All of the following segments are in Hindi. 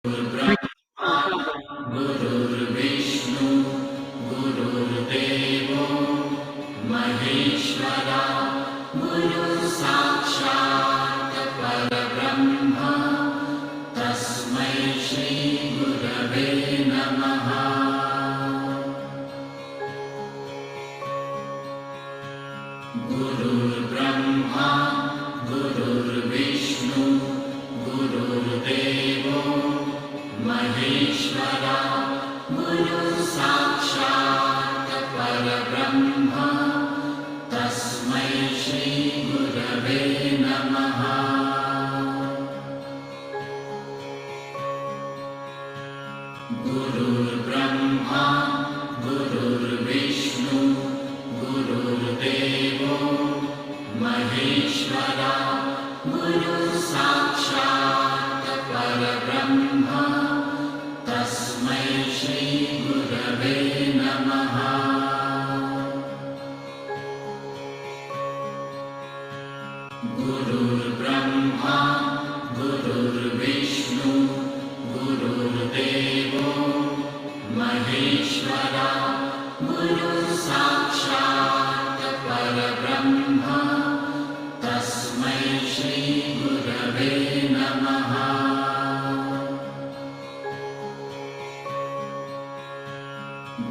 गुरुर्ब्रह्मा गुरुर्विष्णु गुरुर्देवो महेश्वरा गुरुसाक्षात् परब्रह्म तस्मै श्री गुरवे नमः। गुरुर्ब्रह्मा गुरुर्विष्णु गुरुर्देवो महेश्वरा गुरुसाक्षात् परब्रह्म तस्मै श्री गुरवे नमः। गुरुर्ब्रह्मा गुरुर्विष्णु गुरुर्देवो महेश्वरा गुरुसाक्षात् परब्रह्म तस्मै श्री गुरवे नमः। गुरुर्ब्रह्मा गुरुर्विष्णु गुरुर्देवो महेश्वरा गुरुसाक्षात् परब्रह्म तस्मै श्री गुरवे नमः।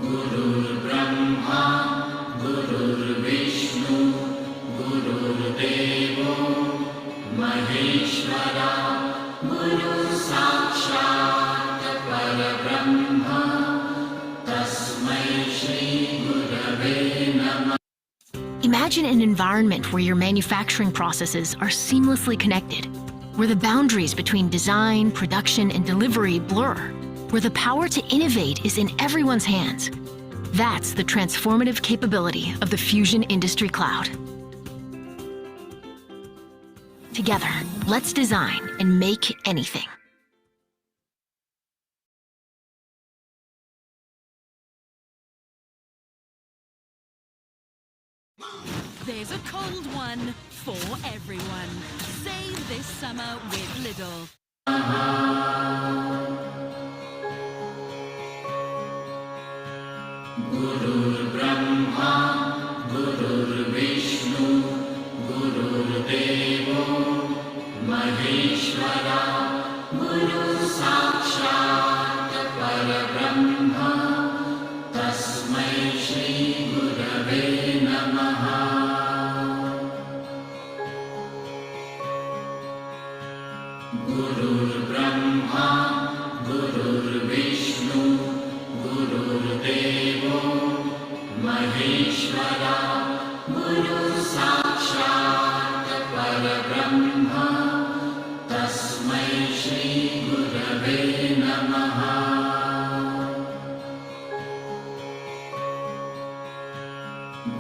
गुरुर्ब्रह्मा गुरुर्विष्णु गुरुर्देवो महेश्वरा गुरुसाक्षात् परब्रह्म तस्मै श्री गुरवे नमः। Imagine an environment where your manufacturing processes are seamlessly connected, where the boundaries between design, production, and delivery blur, where the power to innovate is in everyone's hands. That's the transformative capability of the Fusion Industry Cloud. Together, let's design and make anything. There's a cold one for everyone. Save this summer with Lidl. गुरुर्ब्रह्मा गुरुर्विष्णु गुरुर्देवो महेश्वरा गुरुसाक्षात् परब्रह्म तस्मै श्री गुरवे नमः। गुरुर्ब्रह्मा गुरुर्विष्णु गुरुर्देवो महेश्वरा गुरुसाक्षात् परब्रह्म तस्मै श्री गुरवे नमः।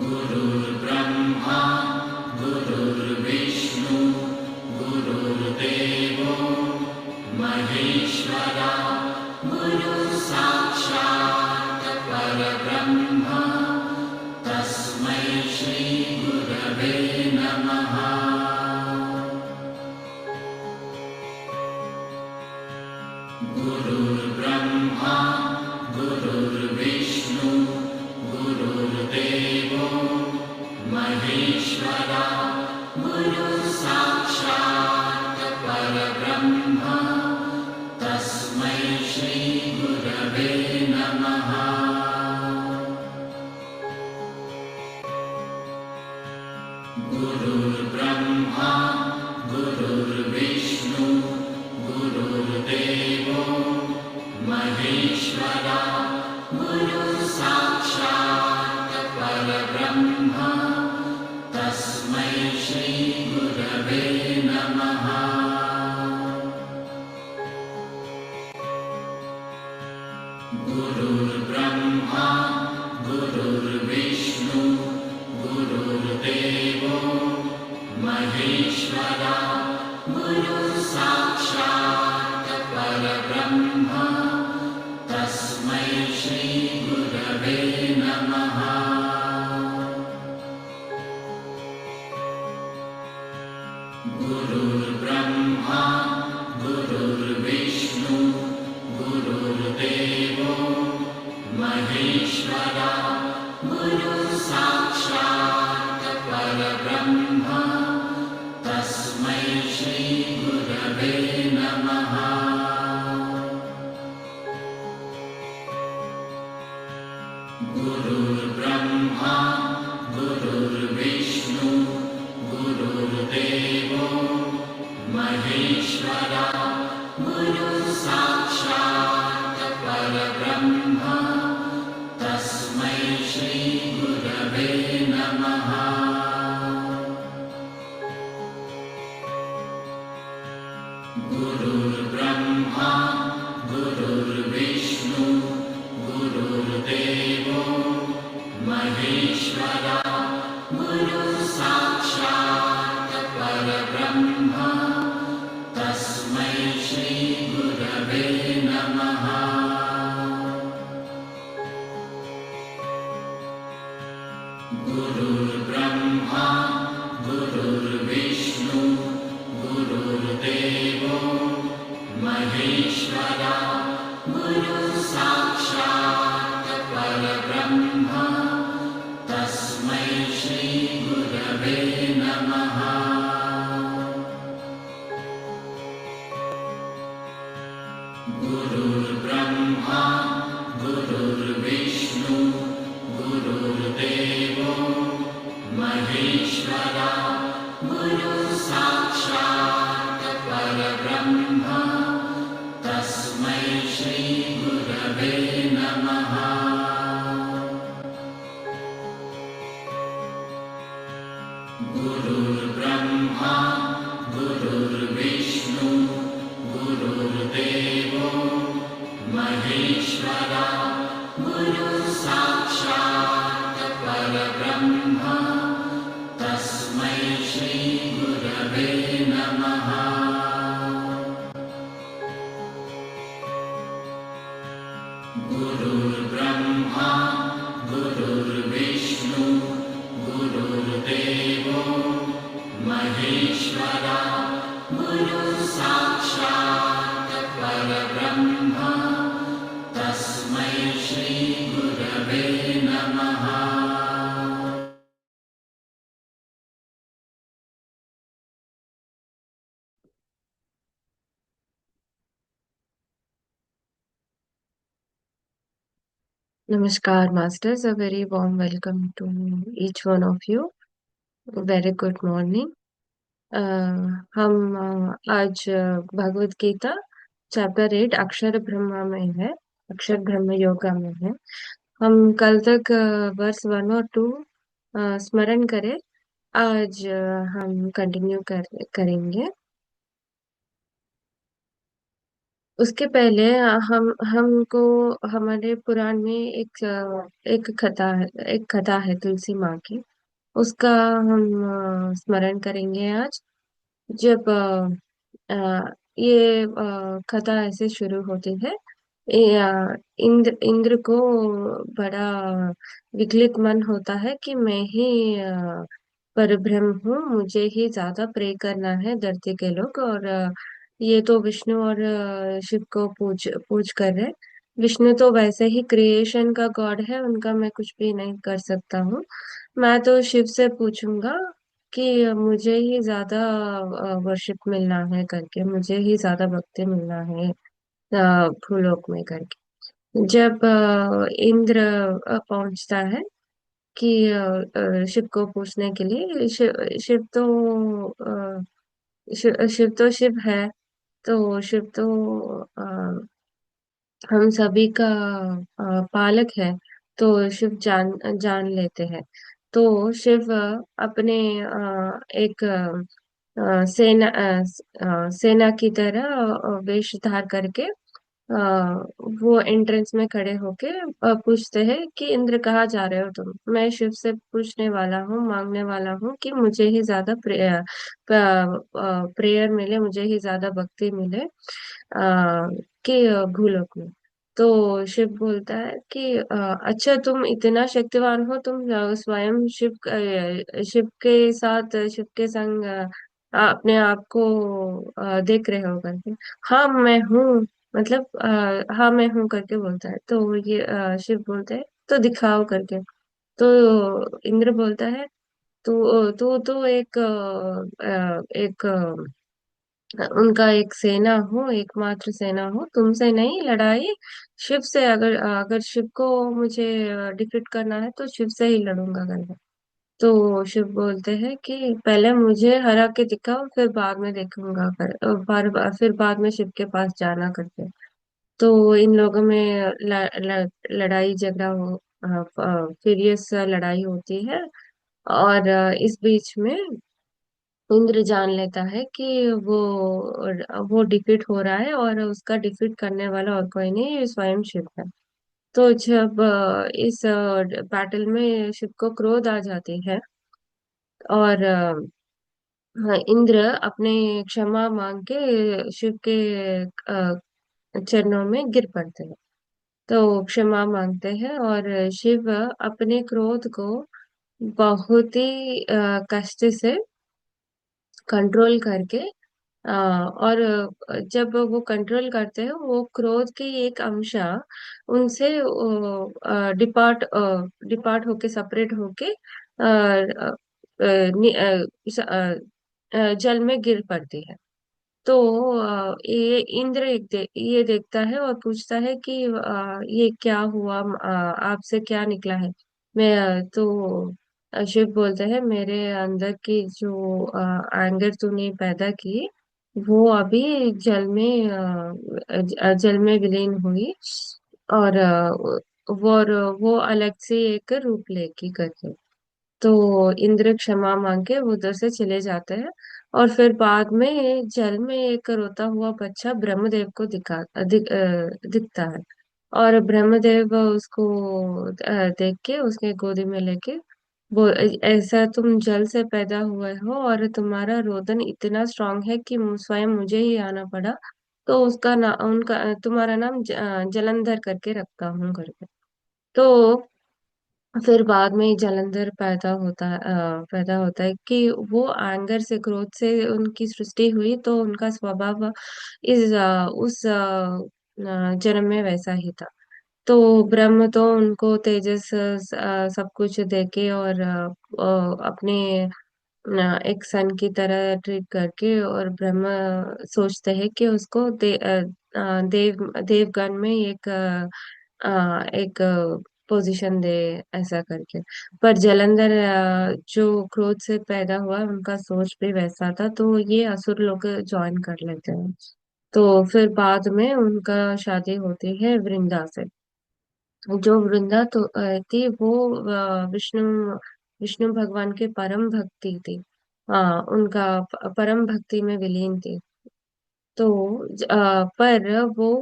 गुरुर्ब्रह्मा गुरुर्विष्णु गुरुर्देवो महेश्वरा गुरुसाक्षात् परब्रह्म तस्मै श्री गुरवे नमः। गुरुर्ब्रह्मा गुरुर्विष्णु गुरुर्देवो महेश्वरा गुरुसाक्षात् परब्रह्म तस्मै श्री गुरवे नमः। गुरुर्ब्रह्मा गुरुर्विष्णु गुरुर्देवो महेश्वरा गुरुसाक्षात् परब्रह्म तस्मै श्री गुरवे नमः। गुरुर्ब्रह्मा गुरुर्विष्णु गुरुर्देवो महेश्वरा गुरुसाक्षात् परब्रह्म तस्मै श्री गुरवे नमः। गुरुर्ब्रह्मा गुरुर्विष्णु महेश्वरा गुरुः साक्षात् परब्रह्म तस्मै श्रीगुरवे नमः। गुरुर्ब्रह्मा गुरुर्विष्णु गुरुर्देवो महेश्वरा गुरुः साक्षात् परब्रह्म तस्मै श्रीगुरवे नमः। गुरुर्ब्रह्मा गुरुर्विष्णु गुरुर्देवो महेश्वरा गुरुः साक्षात् परब्रह्म तस्मै श्रीगुरवे नमः। गुरुर्ब्रह्मा गुरुर्विष्णु गुरुर्देवो महेश्वरा गुरुः साक्षात् परब्रह्म तस्मै श्रीगुरवे नमः। Namaskar, Masters. A very warm welcome to each one of you. Very good morning. हम आज भगवत गीता चैप्टर 8 अक्षर ब्रह्मा में है, अक्षर ब्रह्म योगा में है। हम कल तक वर्स 1 और 2 स्मरण करें। आज हम कंटिन्यू करेंगे। उसके पहले हमको हमारे पुराण में एक कथा है तुलसी माँ की। उसका हम स्मरण करेंगे आज। जब ये कथा ऐसे शुरू होती है। इंद्र को बड़ा विकलित मन होता है कि मैं ही परब्रह्म हूँ, मुझे ही ज्यादा प्रे करना है धरती के लोग। और ये तो विष्णु और शिव को पूज कर रहे। विष्णु तो वैसे ही क्रिएशन का गॉड है, उनका मैं कुछ भी नहीं कर सकता हूँ। मैं तो शिव से पूछूंगा कि मुझे ही ज्यादा वर्शिप मिलना है करके, मुझे ही ज्यादा भक्ति मिलना है भूलोक में करके। जब इंद्र पहुंचता है कि शिव को पूछने के लिए, शिव तो शिव है। तो शिव तो हम सभी का पालक है। तो शिव जान जान लेते हैं। तो शिव अपने एक सेना की तरह वेश धार करके वो एंट्रेंस में खड़े होके पूछते हैं कि इंद्र कहाँ जा रहे हो तुम। मैं शिव से पूछने वाला हूँ, मांगने वाला हूँ कि मुझे ही ज्यादा प्रेयर मिले, मुझे ही ज्यादा भक्ति मिले कि भूलोक में। तो शिव बोलता है कि अच्छा तुम इतना शक्तिवान हो, तुम स्वयं शिव के साथ, शिव के संग अपने आप को देख रहे हो करके। हाँ मैं हूँ, मतलब हाँ मैं हूँ करके बोलता है। तो ये शिव बोलते हैं तो दिखाओ करके। तो इंद्र बोलता है तो एक उनका एक सेना हो, एकमात्र सेना हो, तुमसे नहीं लड़ाई शिव से। अगर शिव को मुझे डिफीट करना है तो शिव से ही लड़ूंगा करके। तो शिव बोलते हैं कि पहले मुझे हरा के दिखाओ, फिर बाद में देखूंगा फिर बाद में शिव के पास जाना करके। तो इन लोगों में लड़ाई झगड़ा हो, फिरियस लड़ाई होती है। और इस बीच में इंद्र जान लेता है कि वो डिफीट हो रहा है और उसका डिफीट करने वाला और कोई नहीं, ये स्वयं शिव है। तो जब इस बैटल में शिव को क्रोध आ जाती है और हाँ, इंद्र अपने क्षमा मांग के शिव के चरणों में गिर पड़ते हैं। तो क्षमा मांगते हैं और शिव अपने क्रोध को बहुत ही कष्ट से कंट्रोल करके और जब वो कंट्रोल करते हैं, वो क्रोध की एक अंश उनसे डिपार्ट होके, सेपरेट होके जल में गिर पड़ती है। तो ये इंद्र ये देखता है और पूछता है कि ये क्या हुआ, आपसे क्या निकला है। तो शिव बोलते हैं, मेरे अंदर की जो एंगर तूने पैदा की, वो अभी जल में विलीन हुई, और वो अलग से एक रूप लेके करके। तो इंद्र क्षमा मांग के वो उधर से चले जाते हैं। और फिर बाद में जल में एक रोता हुआ बच्चा ब्रह्मदेव को दिखता है। और ब्रह्मदेव उसको देख के उसके गोदी में लेके, वो ऐसा तुम जल से पैदा हुए हो और तुम्हारा रोदन इतना स्ट्रांग है कि स्वयं मुझे ही आना पड़ा, तो उसका ना उनका तुम्हारा नाम जलंधर करके रखता हूँ करके। तो फिर बाद में जलंधर पैदा होता है कि वो एंगर से, क्रोध से उनकी सृष्टि हुई, तो उनका स्वभाव उस जन्म में वैसा ही था। तो ब्रह्म तो उनको तेजस सब कुछ देके और अपने एक सन की तरह ट्रीट करके, और ब्रह्म सोचते हैं कि उसको देवगण में एक पोजीशन दे, ऐसा करके। पर जलंधर जो क्रोध से पैदा हुआ, उनका सोच भी वैसा था, तो ये असुर लोग ज्वाइन कर लेते हैं। तो फिर बाद में उनका शादी होती है वृंदा से। जो वृंदा तो थी, वो विष्णु विष्णु भगवान के परम भक्ति थी। उनका परम भक्ति में विलीन थी। तो पर वो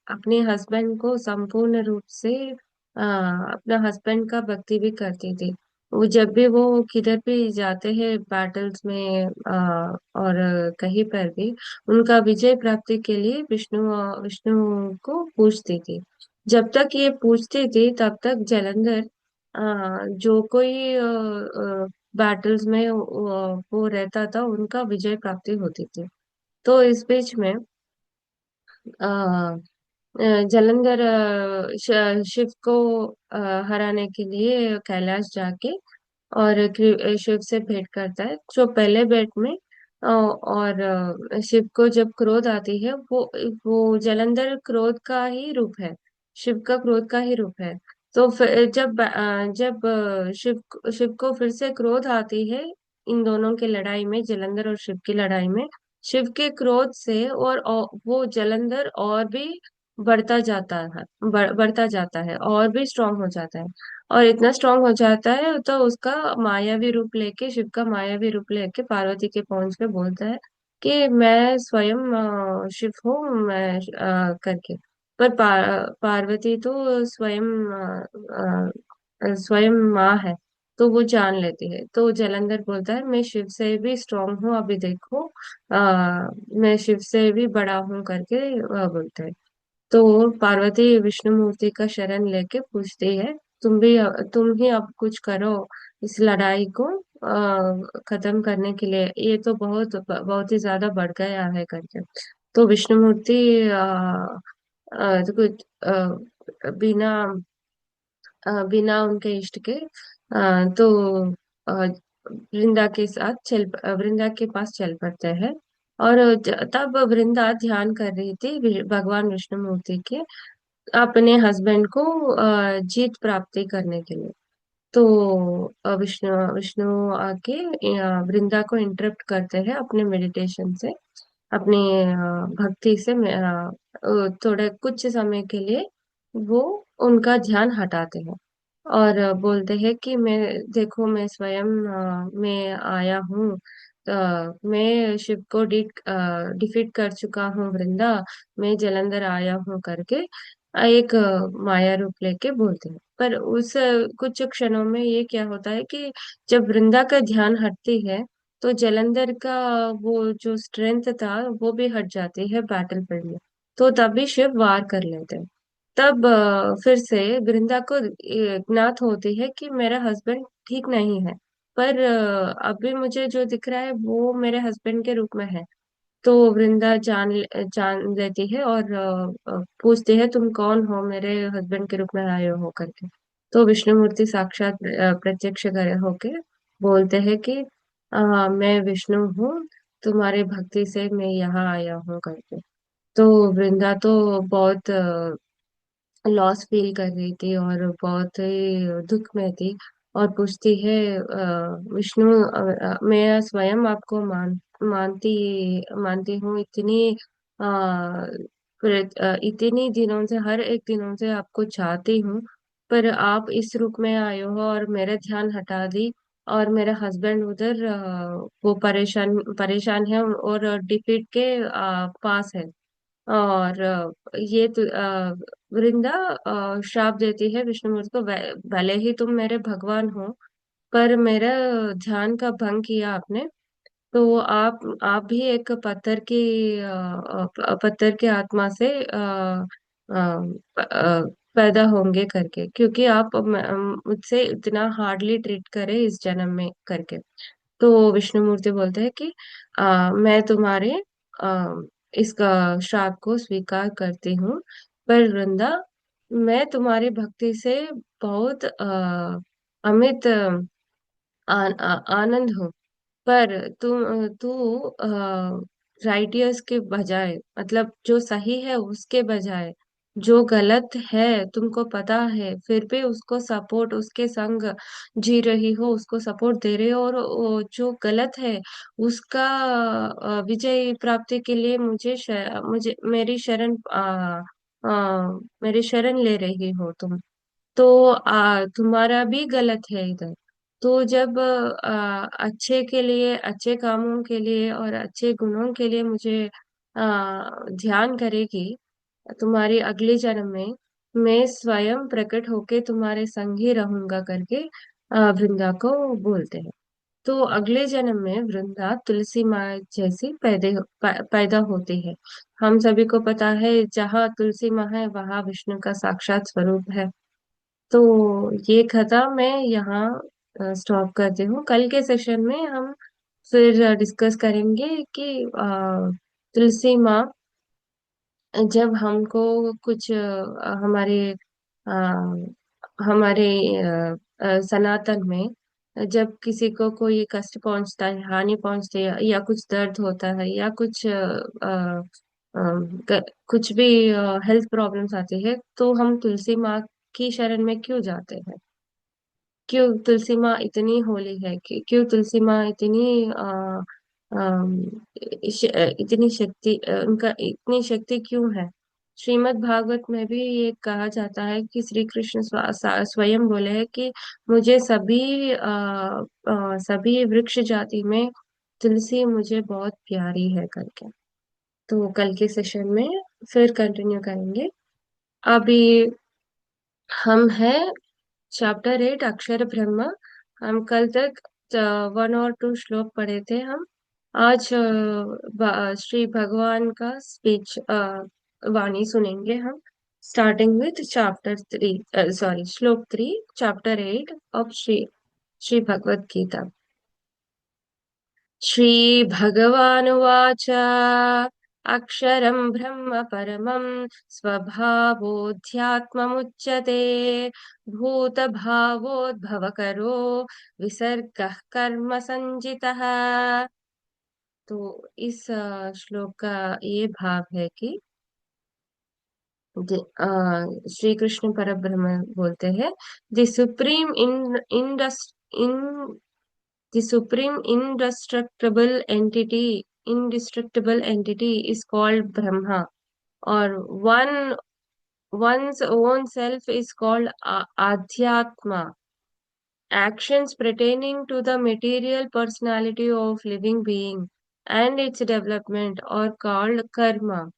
अपने हस्बैंड को संपूर्ण रूप से अपना हस्बैंड का भक्ति भी करती थी। वो जब भी वो किधर भी जाते हैं बैटल्स में, और कहीं पर भी, उनका विजय प्राप्ति के लिए विष्णु को पूजती थी। जब तक ये पूछती थी, तब तक जलंधर जो कोई बैटल्स में वो रहता था, उनका विजय प्राप्ति होती थी। तो इस बीच में जलंधर शिव को हराने के लिए कैलाश जाके और शिव से भेंट करता है, जो पहले भेंट में और शिव को जब क्रोध आती है, वो जलंधर क्रोध का ही रूप है, शिव का क्रोध का ही रूप है। तो फिर जब शिव को फिर से क्रोध आती है, इन दोनों की लड़ाई में, जलंधर और शिव की लड़ाई में, शिव के क्रोध से और वो जलंधर और भी बढ़ता जाता है और भी स्ट्रांग हो जाता है। और इतना स्ट्रांग हो जाता है, तो उसका मायावी रूप लेके, शिव का मायावी रूप लेके पार्वती के पहुंच पे बोलता है कि मैं स्वयं शिव हूँ, मैं करके। पर पार्वती तो स्वयं माँ है, तो वो जान लेती है। तो जलंधर बोलता है, मैं शिव से भी स्ट्रांग हूँ, अभी देखो, मैं शिव से भी बड़ा हूँ करके बोलता है। तो पार्वती विष्णु मूर्ति का शरण लेके पूछती है, तुम ही अब कुछ करो इस लड़ाई को खत्म करने के लिए, ये तो बहुत ही ज्यादा बढ़ गया है करके। तो विष्णु मूर्ति तो कुछ बिना बिना उनके इष्ट के तो वृंदा के पास चल पड़ते हैं। और तब वृंदा ध्यान कर रही थी भगवान विष्णु मूर्ति के, अपने हस्बैंड को जीत प्राप्ति करने के लिए। तो विष्णु विष्णु आके वृंदा को इंटरप्ट करते हैं अपने मेडिटेशन से, अपनी भक्ति से, थोड़े कुछ समय के लिए वो उनका ध्यान हटाते हैं। और बोलते हैं कि मैं, देखो, मैं स्वयं मैं आया हूँ, मैं शिव को डिफीट कर चुका हूँ वृंदा, मैं जलंधर आया हूँ करके एक माया रूप लेके बोलते हैं। पर उस कुछ क्षणों में ये क्या होता है कि जब वृंदा का ध्यान हटती है, तो जलंधर का वो जो स्ट्रेंथ था, वो भी हट जाती है बैटल फील्ड में। तो तभी शिव वार कर लेते हैं। तब फिर से वृंदा को ज्ञात होती है कि मेरा हस्बैंड ठीक नहीं है, पर अभी मुझे जो दिख रहा है वो मेरे हस्बैंड के रूप में है। तो वृंदा जान लेती है और पूछती है तुम कौन हो, मेरे हस्बैंड के रूप में आए हो करके। तो विष्णुमूर्ति साक्षात प्रत्यक्ष करे होके बोलते हैं कि मैं विष्णु हूँ, तुम्हारे भक्ति से मैं यहाँ आया हूँ करके। तो वृंदा तो बहुत लॉस फील कर रही थी और बहुत ही दुख में थी, और पूछती है विष्णु, मैं स्वयं आपको मानती हूँ, आ, इतनी दिनों से, हर एक दिनों से आपको चाहती हूँ, पर आप इस रूप में आए हो और मेरा ध्यान हटा दी, और मेरा हस्बैंड उधर वो परेशान है और डिफीट के पास है। और वृंदा श्राप देती है विष्णुमूर्ति को, भले ही तुम मेरे भगवान हो, पर मेरा ध्यान का भंग किया आपने, तो आप भी एक पत्थर की आत्मा से पैदा होंगे करके, क्योंकि आप मुझसे इतना हार्डली ट्रीट करे इस जन्म में करके। तो विष्णुमूर्ति बोलते हैं कि मैं तुम्हारे आ, इसका श्राप को स्वीकार करती हूँ, पर वृंदा, मैं तुम्हारी भक्ति से बहुत अमित आनंद हूँ, पर तू राइटियर्स के बजाय, मतलब जो सही है उसके बजाय जो गलत है तुमको पता है, फिर भी उसको सपोर्ट, उसके संग जी रही हो, उसको सपोर्ट दे रहे हो, और जो गलत है उसका विजय प्राप्ति के लिए मुझे मेरी शरण ले रही हो तुम। तो तुम्हारा भी गलत है इधर। तो जब अच्छे के लिए, अच्छे कामों के लिए और अच्छे गुणों के लिए मुझे ध्यान करेगी तुम्हारी अगले जन्म में, मैं स्वयं प्रकट होके तुम्हारे संग ही रहूंगा करके वृंदा को बोलते हैं। तो अगले जन्म में वृंदा तुलसी माँ जैसी पैदा होती है। हम सभी को पता है, जहाँ तुलसी माँ है वहाँ विष्णु का साक्षात स्वरूप है। तो ये कथा मैं यहाँ स्टॉप करती हूँ। कल के सेशन में हम फिर डिस्कस करेंगे कि तुलसी माँ जब हमको कुछ अ, हमारे सनातन में जब किसी को कोई कष्ट पहुंचता है, हानि पहुंचती है, या कुछ दर्द होता है, या कुछ भी हेल्थ प्रॉब्लम्स आती है, तो हम तुलसी माँ की शरण में क्यों जाते हैं? क्यों तुलसी माँ इतनी होली है, कि क्यों तुलसी माँ इतनी अम, इतनी शक्ति, उनका इतनी शक्ति क्यों है? श्रीमद् भागवत में भी ये कहा जाता है कि श्री कृष्ण स्वयं बोले हैं कि मुझे सभी वृक्ष जाति में तुलसी मुझे बहुत प्यारी है करके। तो कल के सेशन में फिर कंटिन्यू करेंगे। अभी हम हैं चैप्टर 8 अक्षर ब्रह्म। हम कल तक 1 और 2 श्लोक पढ़े थे हम। आज श्री भगवान का स्पीच वाणी सुनेंगे हम, स्टार्टिंग विथ चैप्टर 3, सॉरी श्लोक 3, चैप्टर 8 ऑफ श्री भगवत गीता। श्रीभगवानुवाच अक्षरं ब्रह्म परमं स्वभावोऽध्यात्ममुच्यते भूतभावोद्भवकरो विसर्गः कर्म संजितः। तो इस श्लोक का ये भाव है कि श्री कृष्ण परब्रह्म बोलते हैं, the supreme in The supreme indestructible entity is called Brahma, or one's own self is called Adhyatma. Actions pertaining to the material personality of living being and its development are called karma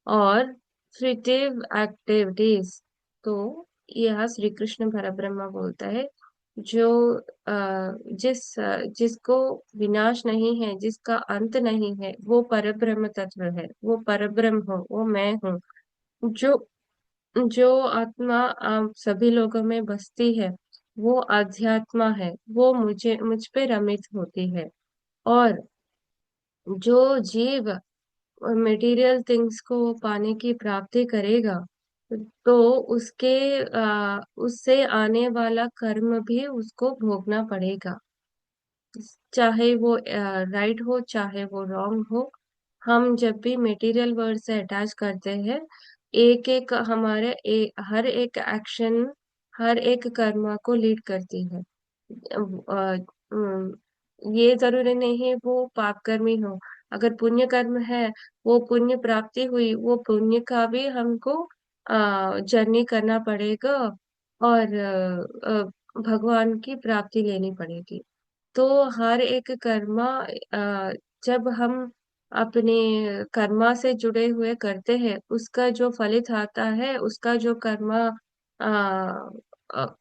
or fruitive activities. तो यह श्री कृष्ण परब्रह्म बोलता है, जो जिसको विनाश नहीं है, जिसका अंत नहीं है, वो परब्रह्म तत्व है, वो परब्रह्म हो, वो मैं हूँ। जो जो आत्मा आप सभी लोगों में बसती है, वो अध्यात्मा है, वो मुझ पे रमित होती है। और जो जीव मटेरियल थिंग्स को पाने की प्राप्ति करेगा, तो उसके उससे आने वाला कर्म भी उसको भोगना पड़ेगा, चाहे वो राइट हो चाहे वो रॉन्ग हो। हम जब भी मटेरियल वर्ल्ड से अटैच करते हैं, एक एक हमारे हर एक एक्शन, हर एक कर्म को लीड करती है। ये जरूरी नहीं वो पाप कर्म ही हो। अगर पुण्य कर्म है, वो पुण्य प्राप्ति हुई, वो पुण्य का भी हमको जर्नी करना पड़ेगा, और भगवान की प्राप्ति लेनी पड़ेगी। तो हर एक कर्मा, जब हम अपने कर्मा से जुड़े हुए करते हैं, उसका जो फलित आता है, उसका जो कर्मा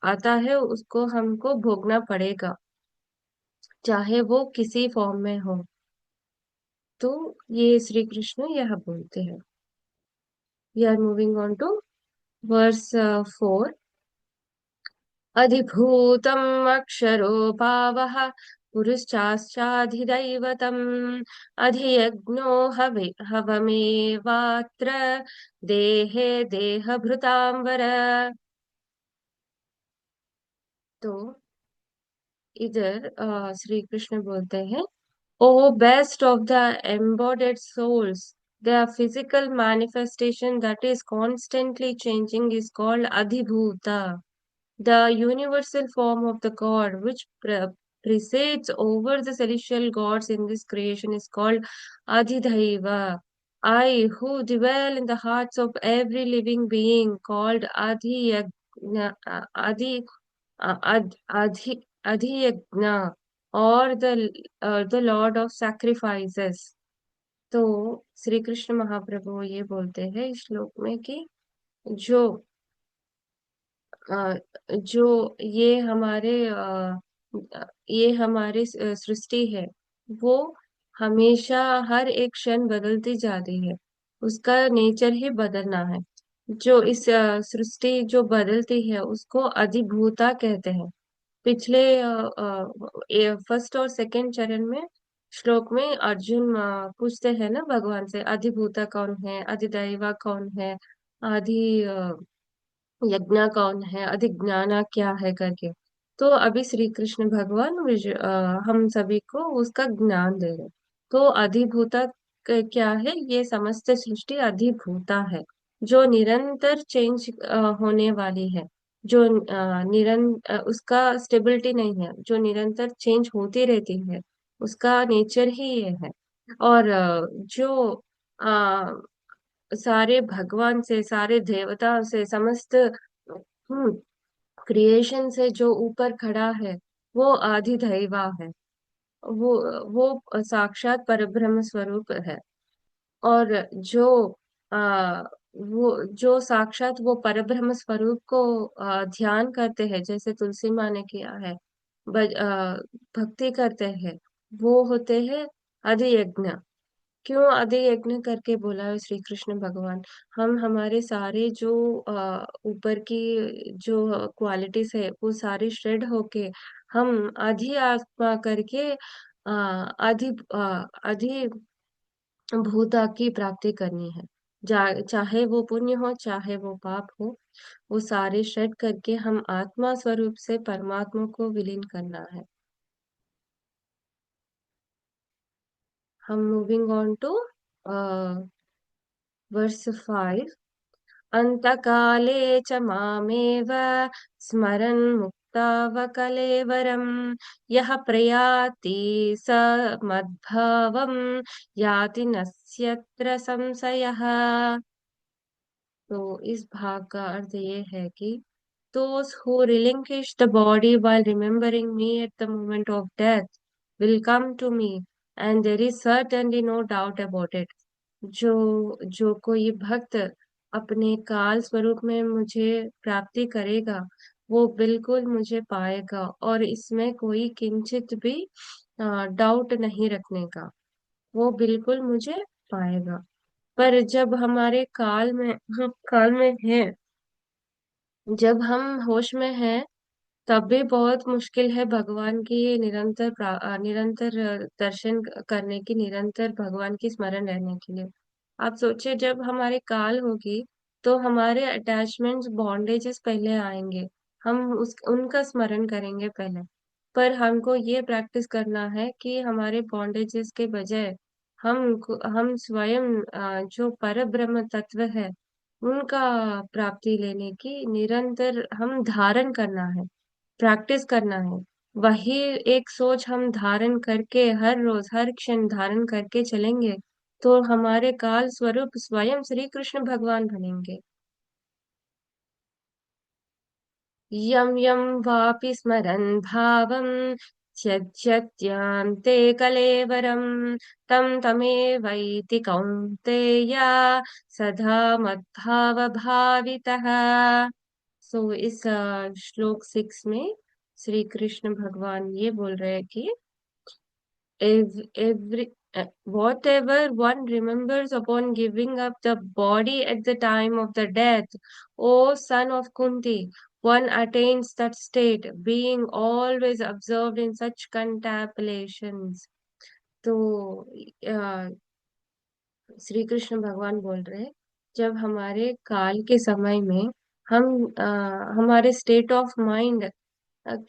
आता है, उसको हमको भोगना पड़ेगा, चाहे वो किसी फॉर्म में हो। तो ये श्री कृष्ण यह बोलते हैं। We are moving on to verse 4। अधिभूतम् अक्षरो भावः पुरुश्चाश्चाधिदैवतम् अधियज्ञो हवमेवात्र देहे देहभृतां वर। तो इधर श्री कृष्ण बोलते हैं, O best of the embodied souls, the physical manifestation that is constantly changing is called Adhibhuta. The universal form of the God, which presides over the celestial gods in this creation, is called Adhidhaiva. I, who dwell in the hearts of every living being, called Adi, Adhiyagna, or the Lord of Sacrifices. तो श्री कृष्ण महाप्रभु ये बोलते हैं इस श्लोक में कि जो जो ये हमारी सृष्टि है, वो हमेशा हर एक क्षण बदलती जाती है। उसका नेचर ही बदलना है। जो इस सृष्टि जो बदलती है, उसको अधिभूता कहते हैं। पिछले फर्स्ट और सेकंड चरण में श्लोक में अर्जुन पूछते हैं ना भगवान से, अधिभूता कौन है, अधिदैवा कौन है, आदि यज्ञ कौन है, अधिज्ञाना क्या है करके। तो अभी श्री कृष्ण भगवान हम सभी को उसका ज्ञान दे रहे। तो अधिभूता क्या है? ये समस्त सृष्टि अधिभूता है, जो निरंतर चेंज होने वाली है, जो उसका स्टेबिलिटी नहीं है, जो निरंतर चेंज होती रहती है, उसका नेचर ही ये है। और जो आ, सारे भगवान से, सारे देवता से, समस्त क्रिएशन से जो ऊपर खड़ा है, वो आदिदैवा है। वो वो साक्षात परब्रह्म स्वरूप है। और जो आ, वो जो साक्षात वो परब्रह्म स्वरूप को ध्यान करते हैं, जैसे तुलसी माँ ने किया है, भक्ति करते हैं, वो होते हैं अधियज्ञ। क्यों आदि यज्ञ करके बोला है श्री कृष्ण भगवान? हम हमारे सारे जो ऊपर की जो क्वालिटीज है, वो सारी श्रेड होके हम आधी आत्मा करके आधी भूता की प्राप्ति करनी है। चाहे वो पुण्य हो चाहे वो पाप हो, वो सारे श्रेड करके हम आत्मा स्वरूप से परमात्मा को विलीन करना है। हम मूविंग ऑन टू वर्स 5। अन्तकाले च मामेव स्मरन् मुक्तावकलेवरम् यः प्रयाति स मद्भावम् याति नस्यत्र संशयः। तो इस भाग का अर्थ ये है कि those who relinquish the body while remembering me at the moment of death will come to me, and there is certainly no doubt about it. जो जो कोई भक्त अपने काल स्वरूप में मुझे प्राप्ति करेगा, वो बिल्कुल मुझे पाएगा, और इसमें कोई किंचित भी डाउट नहीं रखने का। वो बिल्कुल मुझे पाएगा। पर जब हमारे काल में हम काल में है, जब हम होश में हैं, तब भी बहुत मुश्किल है भगवान की निरंतर दर्शन करने की, निरंतर भगवान की स्मरण रहने के लिए। आप सोचिए जब हमारे काल होगी तो हमारे अटैचमेंट्स बॉन्डेजेस पहले आएंगे, हम उस उनका स्मरण करेंगे पहले। पर हमको ये प्रैक्टिस करना है कि हमारे बॉन्डेजेस के बजाय हम स्वयं जो पर ब्रह्म तत्व है उनका प्राप्ति लेने की निरंतर हम धारण करना है, प्रैक्टिस करना है। वही एक सोच हम धारण करके हर रोज हर क्षण धारण करके चलेंगे तो हमारे काल स्वरूप स्वयं श्री कृष्ण भगवान बनेंगे। यं यं वापि स्मरन् भावं त्यज्यत्यान्ते कलेवरं तं तमेवैति कौन्तेय सदा मद्भावभावितः। सो इस श्लोक 6 में श्री कृष्ण भगवान ये बोल रहे हैं कि every whatever one remembers upon giving up the body at the time of the death, O son of Kunti, one attains that state, being always observed in such contemplations. तो अ, श्री कृष्ण भगवान बोल रहे हैं जब हमारे काल के समय में हम हमारे स्टेट ऑफ माइंड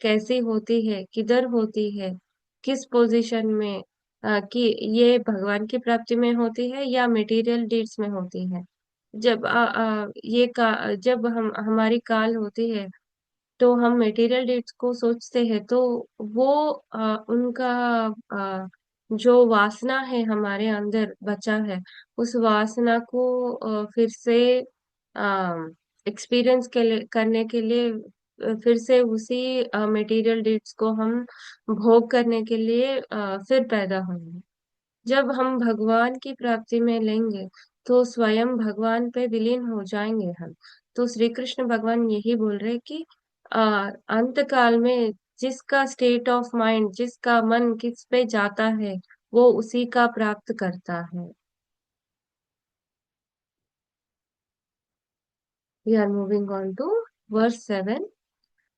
कैसी होती है, किधर होती है, किस पोजीशन में, कि ये भगवान की प्राप्ति में होती है या मटेरियल डीड्स में होती है। जब हम हमारी काल होती है तो हम मटेरियल डीड्स को सोचते हैं तो वो उनका अ, जो वासना है हमारे अंदर बचा है उस वासना को फिर से एक्सपीरियंस करने के लिए फिर से उसी मटेरियल डीड्स को हम भोग करने के लिए फिर पैदा होंगे। जब हम भगवान की प्राप्ति में लेंगे तो स्वयं भगवान पे विलीन हो जाएंगे हम। तो श्री कृष्ण भगवान यही बोल रहे हैं कि अंत काल में जिसका स्टेट ऑफ माइंड, जिसका मन किस पे जाता है वो उसी का प्राप्त करता है। We are moving on to verse 7।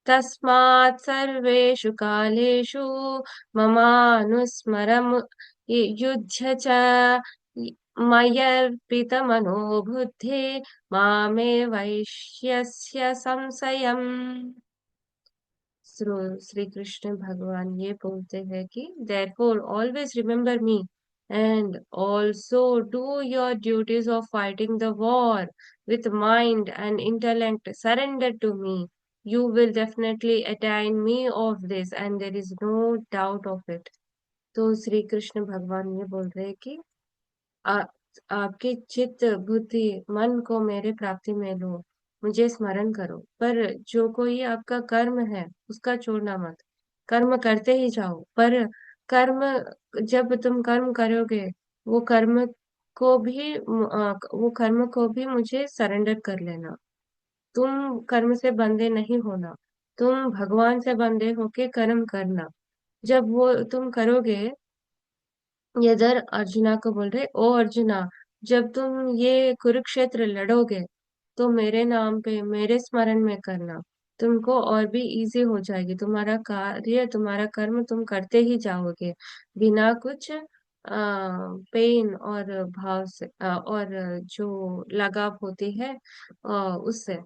तस्मात् सर्वेषु कालेषु ममानुस्मरम् युध्य च मय्यर्पितमनो बुद्धिः मामे वैश्यस्य संशयम्। श्री कृष्ण भगवान ये बोलते हैं कि therefore always remember me and also do your duties of fighting the war with mind and intellect. Surrender to me. You will definitely attain me of this and there is no doubt of it. तो श्री कृष्ण भगवान ये बोल रहे हैं कि आ, आपकी चित्त बुद्धि मन को मेरे प्राप्ति में लो, मुझे स्मरण करो। पर जो कोई आपका कर्म है उसका छोड़ना मत, कर्म करते ही जाओ। पर कर्म जब तुम कर्म करोगे वो कर्म वो कर्म को भी मुझे सरेंडर कर लेना। तुम कर्म से बंधे नहीं होना, तुम भगवान से बंधे होके कर्म करना। जब वो तुम करोगे, इधर अर्जुना को बोल रहे, ओ अर्जुना, जब तुम ये कुरुक्षेत्र लड़ोगे तो मेरे नाम पे मेरे स्मरण में करना, तुमको और भी इजी हो जाएगी तुम्हारा कार्य, तुम्हारा कर्म तुम करते ही जाओगे बिना कुछ पेन और भाव से और जो लगाव होती है उससे।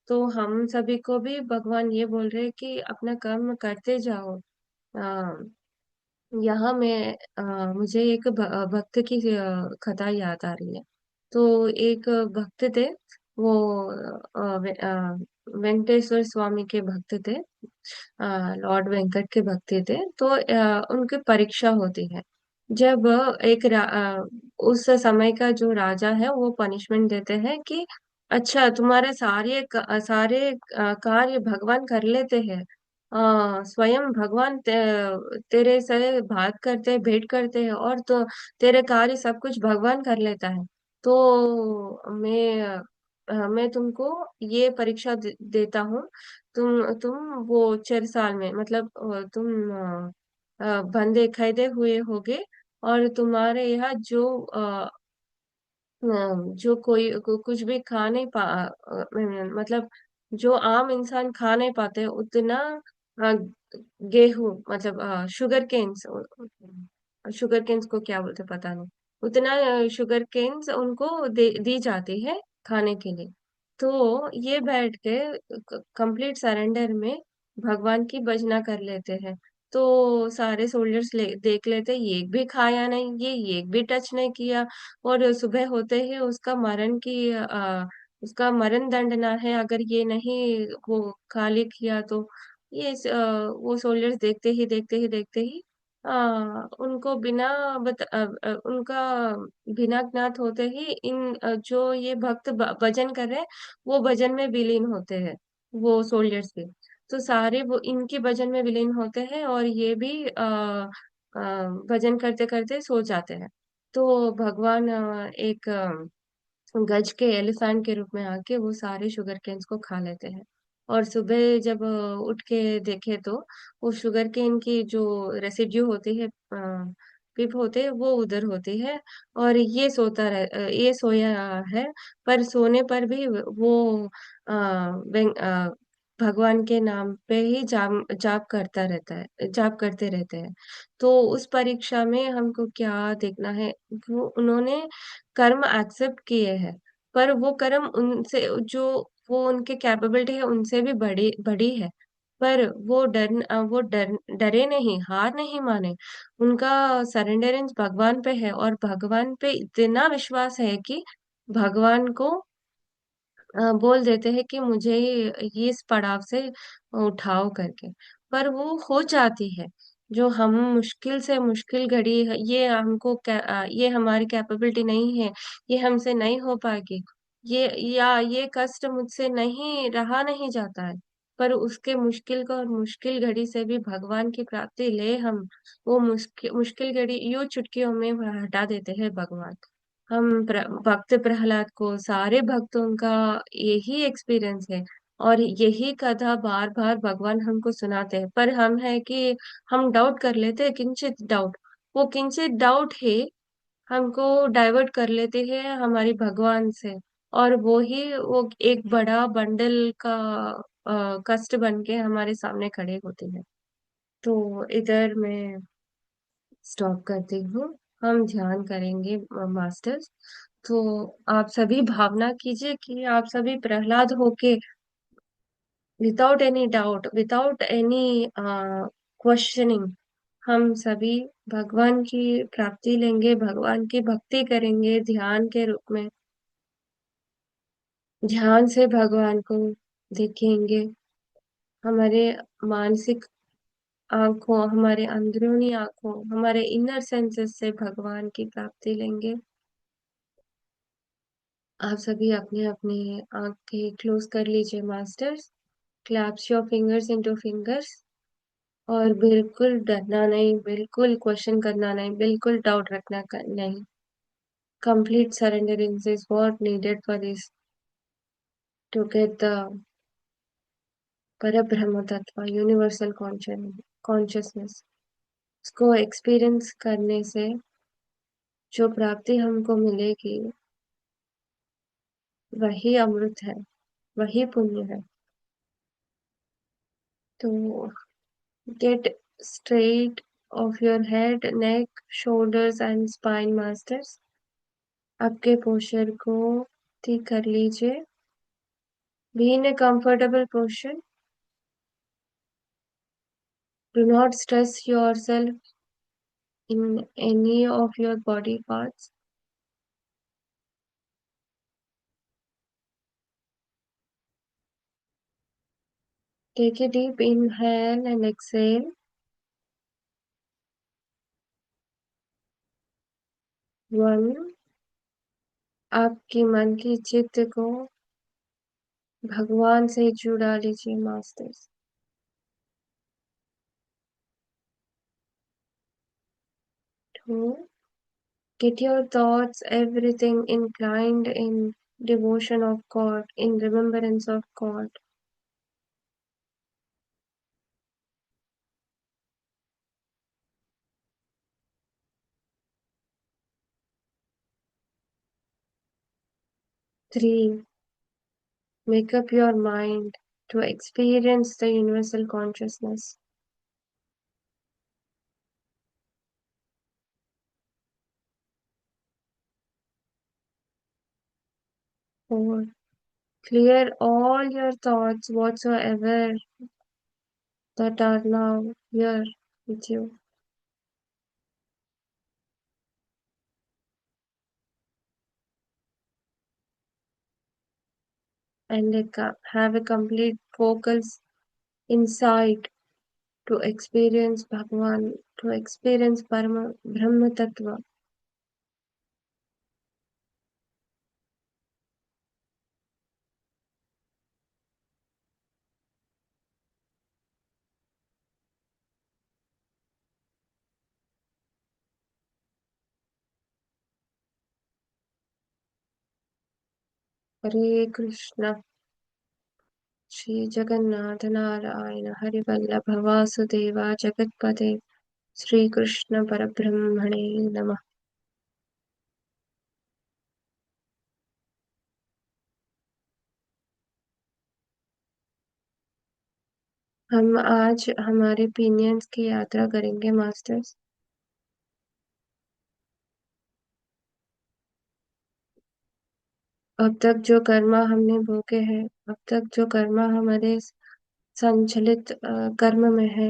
तो हम सभी को भी भगवान ये बोल रहे हैं कि अपना कर्म करते जाओ। यहाँ मैं मुझे एक भक्त की कथा याद आ रही है। तो एक भक्त थे, वो वेंकटेश्वर स्वामी के भक्त थे, लॉर्ड वेंकट के भक्त थे। तो उनकी परीक्षा होती है जब उस समय का जो राजा है वो पनिशमेंट देते हैं कि अच्छा तुम्हारे सारे कार्य भगवान कर लेते हैं, स्वयं भगवान तेरे से बात करते हैं, भेंट करते हैं और तो तेरे कार्य सब कुछ भगवान कर लेता है। तो मैं तुमको ये परीक्षा देता हूँ। तुम वो 4 साल में मतलब तुम बंधे खैदे हुए होगे और तुम्हारे यहाँ जो कुछ भी खा नहीं मतलब जो आम इंसान खा नहीं पाते उतना अ, गेहूं मतलब शुगर केन्स, शुगर केन्स को क्या बोलते पता नहीं, उतना शुगर केन्स उनको दी जाती है खाने के लिए। तो ये बैठ के कंप्लीट सरेंडर में भगवान की भजना कर लेते हैं। तो सारे सोल्जर्स देख लेते, ये एक भी खाया नहीं, ये एक भी टच नहीं किया। और सुबह होते ही उसका मरण दंडना है अगर ये नहीं वो खाली किया तो। वो सोल्जर्स देखते ही उनको उनका बिना ज्ञात होते ही जो ये भक्त भजन कर रहे हैं, वो भजन में विलीन होते हैं, वो सोल्जर्स भी। तो सारे वो इनके भजन में विलीन होते हैं और ये भी भजन करते करते सो जाते हैं। तो भगवान एक गज के एलिफेंट के रूप में आके वो सारे शुगर केन्स को खा लेते हैं। और सुबह जब उठ के देखे तो वो शुगर केन की जो रेसिड्यू होती है, पिप होते हैं, वो उधर होती है। और ये सोया है, पर सोने पर भी वो भगवान के नाम पे ही जाप करते रहते हैं। तो उस परीक्षा में हमको क्या देखना है, उन्होंने कर्म एक्सेप्ट किए हैं, पर वो कर्म उनसे जो वो उनके कैपेबिलिटी है उनसे भी बड़ी बड़ी है। पर वो डरे नहीं, हार नहीं माने। उनका सरेंडरेंस भगवान पे है और भगवान पे इतना विश्वास है कि भगवान को बोल देते हैं कि मुझे ये इस पड़ाव से उठाओ करके। पर वो हो जाती है। जो हम मुश्किल से मुश्किल घड़ी है, ये हमारी कैपेबिलिटी नहीं है, ये हमसे नहीं हो पाएगी, ये कष्ट मुझसे नहीं जाता है। पर उसके मुश्किल को और मुश्किल घड़ी से भी भगवान की प्राप्ति ले हम, वो मुश्किल घड़ी यूं चुटकियों में हटा देते हैं भगवान। भक्त प्रहलाद को सारे भक्तों का यही एक्सपीरियंस है और यही कथा बार बार भगवान हमको सुनाते हैं। पर हम है कि हम डाउट कर लेते हैं, किंचित डाउट। वो किंचित डाउट ही हमको डाइवर्ट कर लेते हैं हमारी भगवान से। और वो एक बड़ा बंडल का कष्ट बन के हमारे सामने खड़े होते हैं। तो इधर मैं स्टॉप करती हूँ। हम ध्यान करेंगे मास्टर्स। तो आप सभी भावना कीजिए कि आप सभी प्रहलाद होके, without any doubt, without any questioning, हम सभी भगवान की प्राप्ति लेंगे, भगवान की भक्ति करेंगे ध्यान के रूप में। ध्यान से भगवान को देखेंगे, हमारे मानसिक आंखों, हमारे अंदरूनी आंखों, हमारे इनर सेंसेस से भगवान की प्राप्ति लेंगे। आप सभी अपने अपने आंखें क्लोज कर लीजिए masters. Clasp your fingers into fingers. और बिल्कुल डरना नहीं, बिल्कुल क्वेश्चन करना नहीं, बिल्कुल डाउट रखना नहीं। Complete surrenderance is what needed for this to get the परब्रह्म तत्व, यूनिवर्सल कॉन्शियसनेस। इसको एक्सपीरियंस करने से जो प्राप्ति हमको मिलेगी वही अमृत है, वही पुण्य है। तो get straight of your head, neck, shoulders and spine masters. आपके पोस्चर को ठीक कर लीजिए। Be in a comfortable position. Do not stress yourself in any of your body parts. Take a deep inhale and exhale. 1. आपकी मन की चित्त को भगवान से जुड़ा लीजिए masters. 2. Get your thoughts, everything inclined in devotion of God, in remembrance of God. 3. Make up your mind to experience the universal consciousness. 4. Clear all your thoughts whatsoever that are now here with you. And have a complete focus insight to experience Bhagwan, to experience Brahma Tattva. Hare Krishna, Shri Jagannath Narayana Hari Vallabha Vasudeva Jagatpate Shri Krishna Parabrahmane Namah. हम आज हमारे पीनियंस की यात्रा करेंगे मास्टर्स। अब तक जो कर्मा हमने भोगे हैं, अब तक जो कर्मा हमारे संचलित कर्म में है,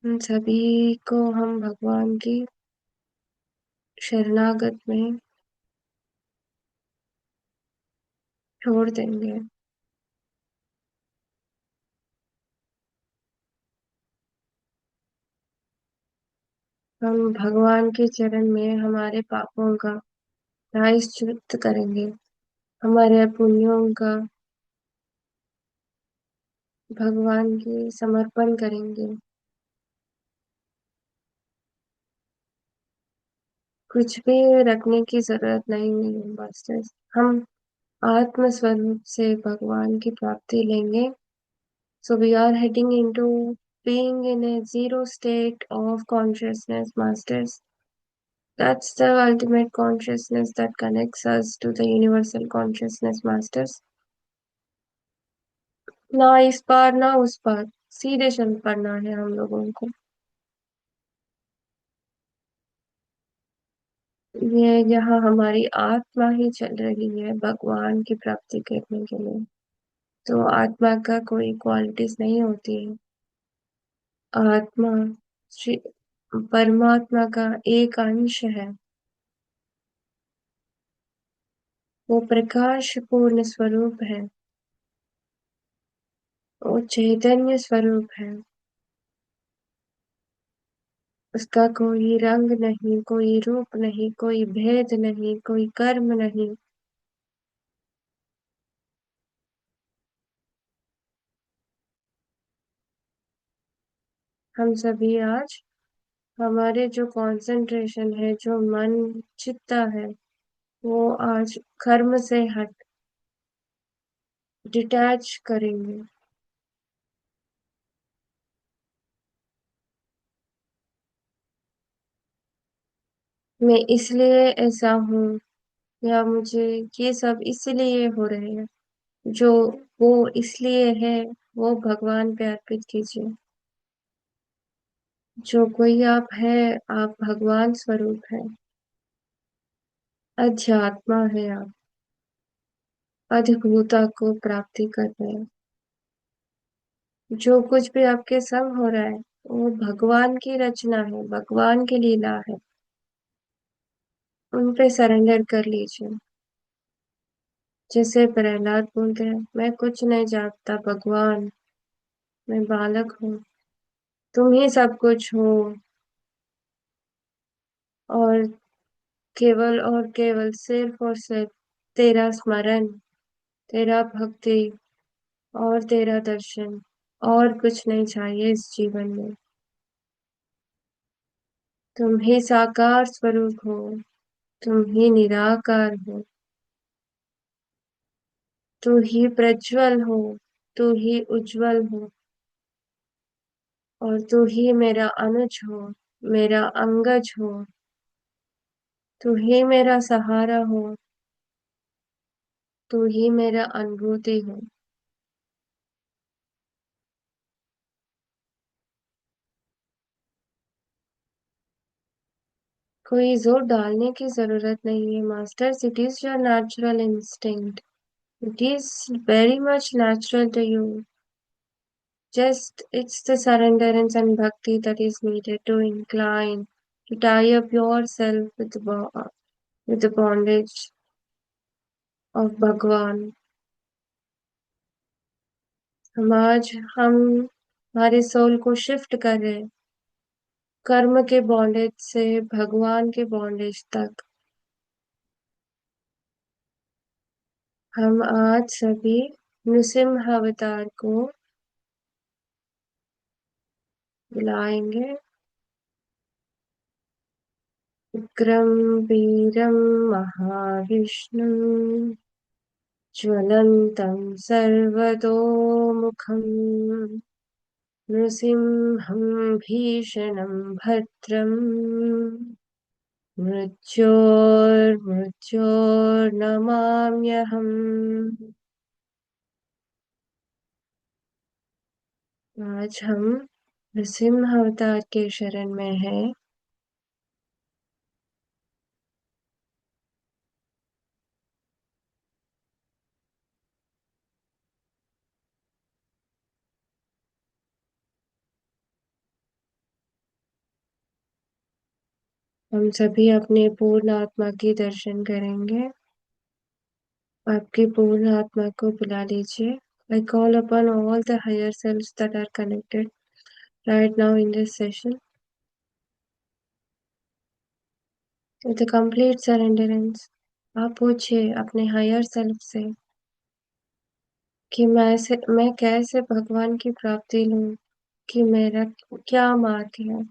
उन सभी को हम भगवान की शरणागत में छोड़ देंगे। हम भगवान के चरण में हमारे पापों का प्रायश्चित करेंगे, हमारे पुण्यों का भगवान के समर्पण करेंगे। कुछ भी रखने की जरूरत नहीं है मास्टर्स। हम आत्म स्वरूप से भगवान की प्राप्ति लेंगे। So we are heading into being in a zero state of consciousness, masters. That's the ultimate consciousness that connects us to the universal consciousness, masters. ना इस पार ना उस पार, सीधे चल पड़ना है हम लोगों को। ये यहाँ हमारी आत्मा ही चल रही है भगवान की प्राप्ति करने के लिए। तो आत्मा का कोई क्वालिटीज नहीं होती है। आत्मा श्री परमात्मा का एक अंश है। वो प्रकाश पूर्ण स्वरूप है, वो चैतन्य स्वरूप है। उसका कोई रंग नहीं, कोई रूप नहीं, कोई भेद नहीं, कोई कर्म नहीं। हम सभी आज हमारे जो कंसंट्रेशन है, जो मन चित्ता है, वो आज कर्म से हट डिटैच करेंगे। मैं इसलिए ऐसा हूँ, या मुझे ये सब इसलिए हो रहे हैं, जो वो इसलिए है वो भगवान पे अर्पित कीजिए। जो कोई आप है, आप भगवान स्वरूप है, अध्यात्मा है, आप अधिभूता को प्राप्ति कर रहे हैं। जो कुछ भी आपके संग हो रहा है वो भगवान की रचना है, भगवान की लीला है। उन पे सरेंडर कर लीजिए। जैसे प्रहलाद बोलते हैं, मैं कुछ नहीं जानता भगवान, मैं बालक हूँ, तुम ही सब कुछ हो, और केवल सिर्फ और सिर्फ तेरा स्मरण, तेरा भक्ति और तेरा दर्शन, और कुछ नहीं चाहिए इस जीवन में। तुम ही साकार स्वरूप हो, तुम ही निराकार हो, तू ही प्रज्वल हो, तू ही उज्जवल हो, और तू ही मेरा अनुज हो, मेरा अंगज हो, तू ही मेरा सहारा हो, तू ही मेरा अनुभूति हो। कोई जोर डालने की जरूरत नहीं है masters, it is your natural instinct, it is very much natural to you. Just it's the surrenderance and bhakti that is needed to incline, to tie up yourself with with the bondage of Bhagwan. हम आज हम हमारे सोल को शिफ्ट कर रहे हैं कर्म के बॉन्डेज से भगवान के बॉन्डेज तक। हम आज सभी नृसिंह अवतार को बुलाएंगे। उग्रं वीरं महाविष्णु ज्वलन्तं सर्वतोमुखं नृसिंहं भीषणं भद्रं मृत्योर्मृत्योर्नमाम्यहम्। आज हम नृसिंह अवतार के शरण में हैं। हम सभी अपने पूर्ण आत्मा की दर्शन करेंगे। आपकी पूर्ण आत्मा को बुला लीजिए। I call upon all the higher selves that are connected right now in this session with a complete surrenderance. आप पूछिए अपने हायर सेल्फ से कि मैं कैसे भगवान की प्राप्ति लूं, कि मेरा क्या मार्ग है।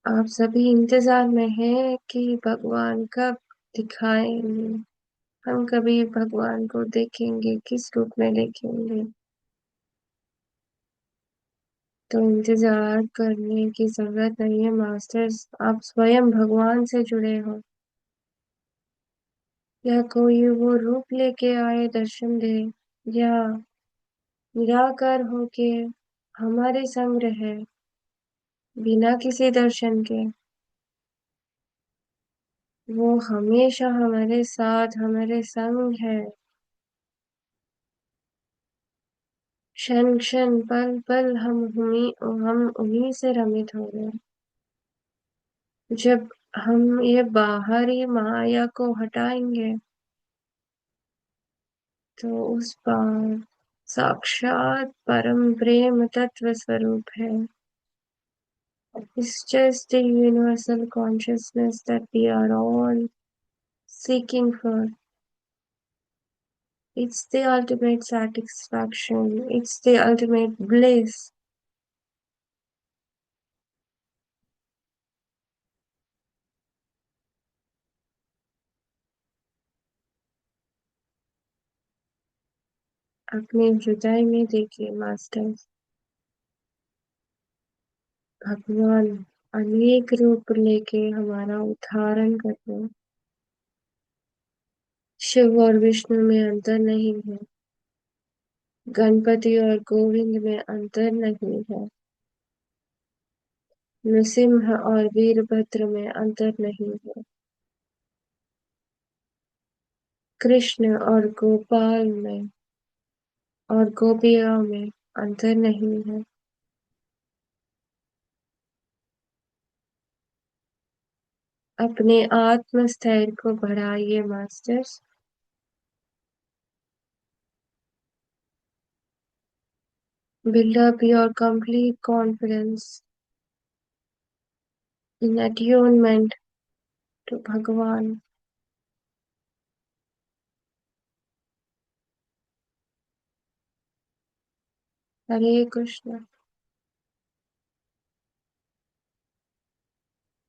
आप सभी इंतजार में हैं कि भगवान कब दिखाएंगे, हम कभी भगवान को देखेंगे, किस रूप में देखेंगे। तो इंतजार करने की जरूरत नहीं है मास्टर्स, आप स्वयं भगवान से जुड़े हो या कोई वो रूप लेके आए दर्शन दे या निराकार होके हमारे संग रहे बिना किसी दर्शन के, वो हमेशा हमारे साथ हमारे संग है। क्षण क्षण पल पल हम उन्हीं से रमित हो गए। जब हम ये बाहरी माया को हटाएंगे तो उस पार साक्षात परम प्रेम तत्व स्वरूप है। It's just the universal consciousness that we are all seeking for. It's the ultimate satisfaction. It's the ultimate bliss. अपने हृदय में देखिए मास्टर, भगवान अनेक रूप लेके हमारा उद्धारण करते हैं। शिव और विष्णु में अंतर नहीं है, गणपति और गोविंद में अंतर नहीं है, नृसिंह और वीरभद्र में अंतर नहीं है, कृष्ण और गोपाल में और गोपियों में अंतर नहीं है। अपने आत्म स्थैर्य को बढ़ाइए masters. Build up your complete confidence in attunement to Bhagavan. हरे कृष्ण।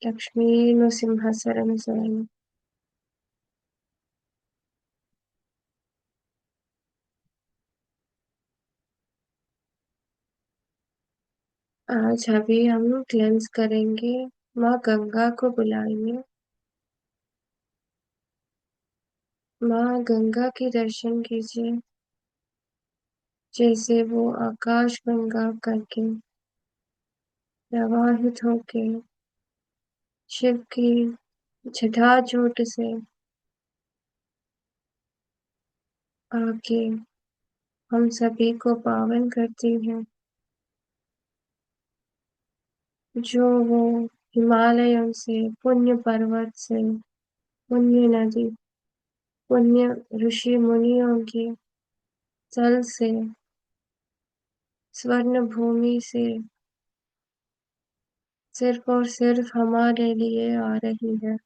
लक्ष्मी नृसिंह शरण शरण। आज अभी हम क्लेंस करेंगे, माँ गंगा को बुलाएंगे। माँ गंगा के दर्शन कीजिए। जैसे वो आकाश गंगा करके प्रवाहित होके शिव की जटाजूट से आके हम सभी को पावन करती है। जो वो हिमालयों से, पुण्य पर्वत से, पुण्य नदी, पुण्य ऋषि मुनियों के जल से, स्वर्ण भूमि से सिर्फ और सिर्फ हमारे लिए आ रही है।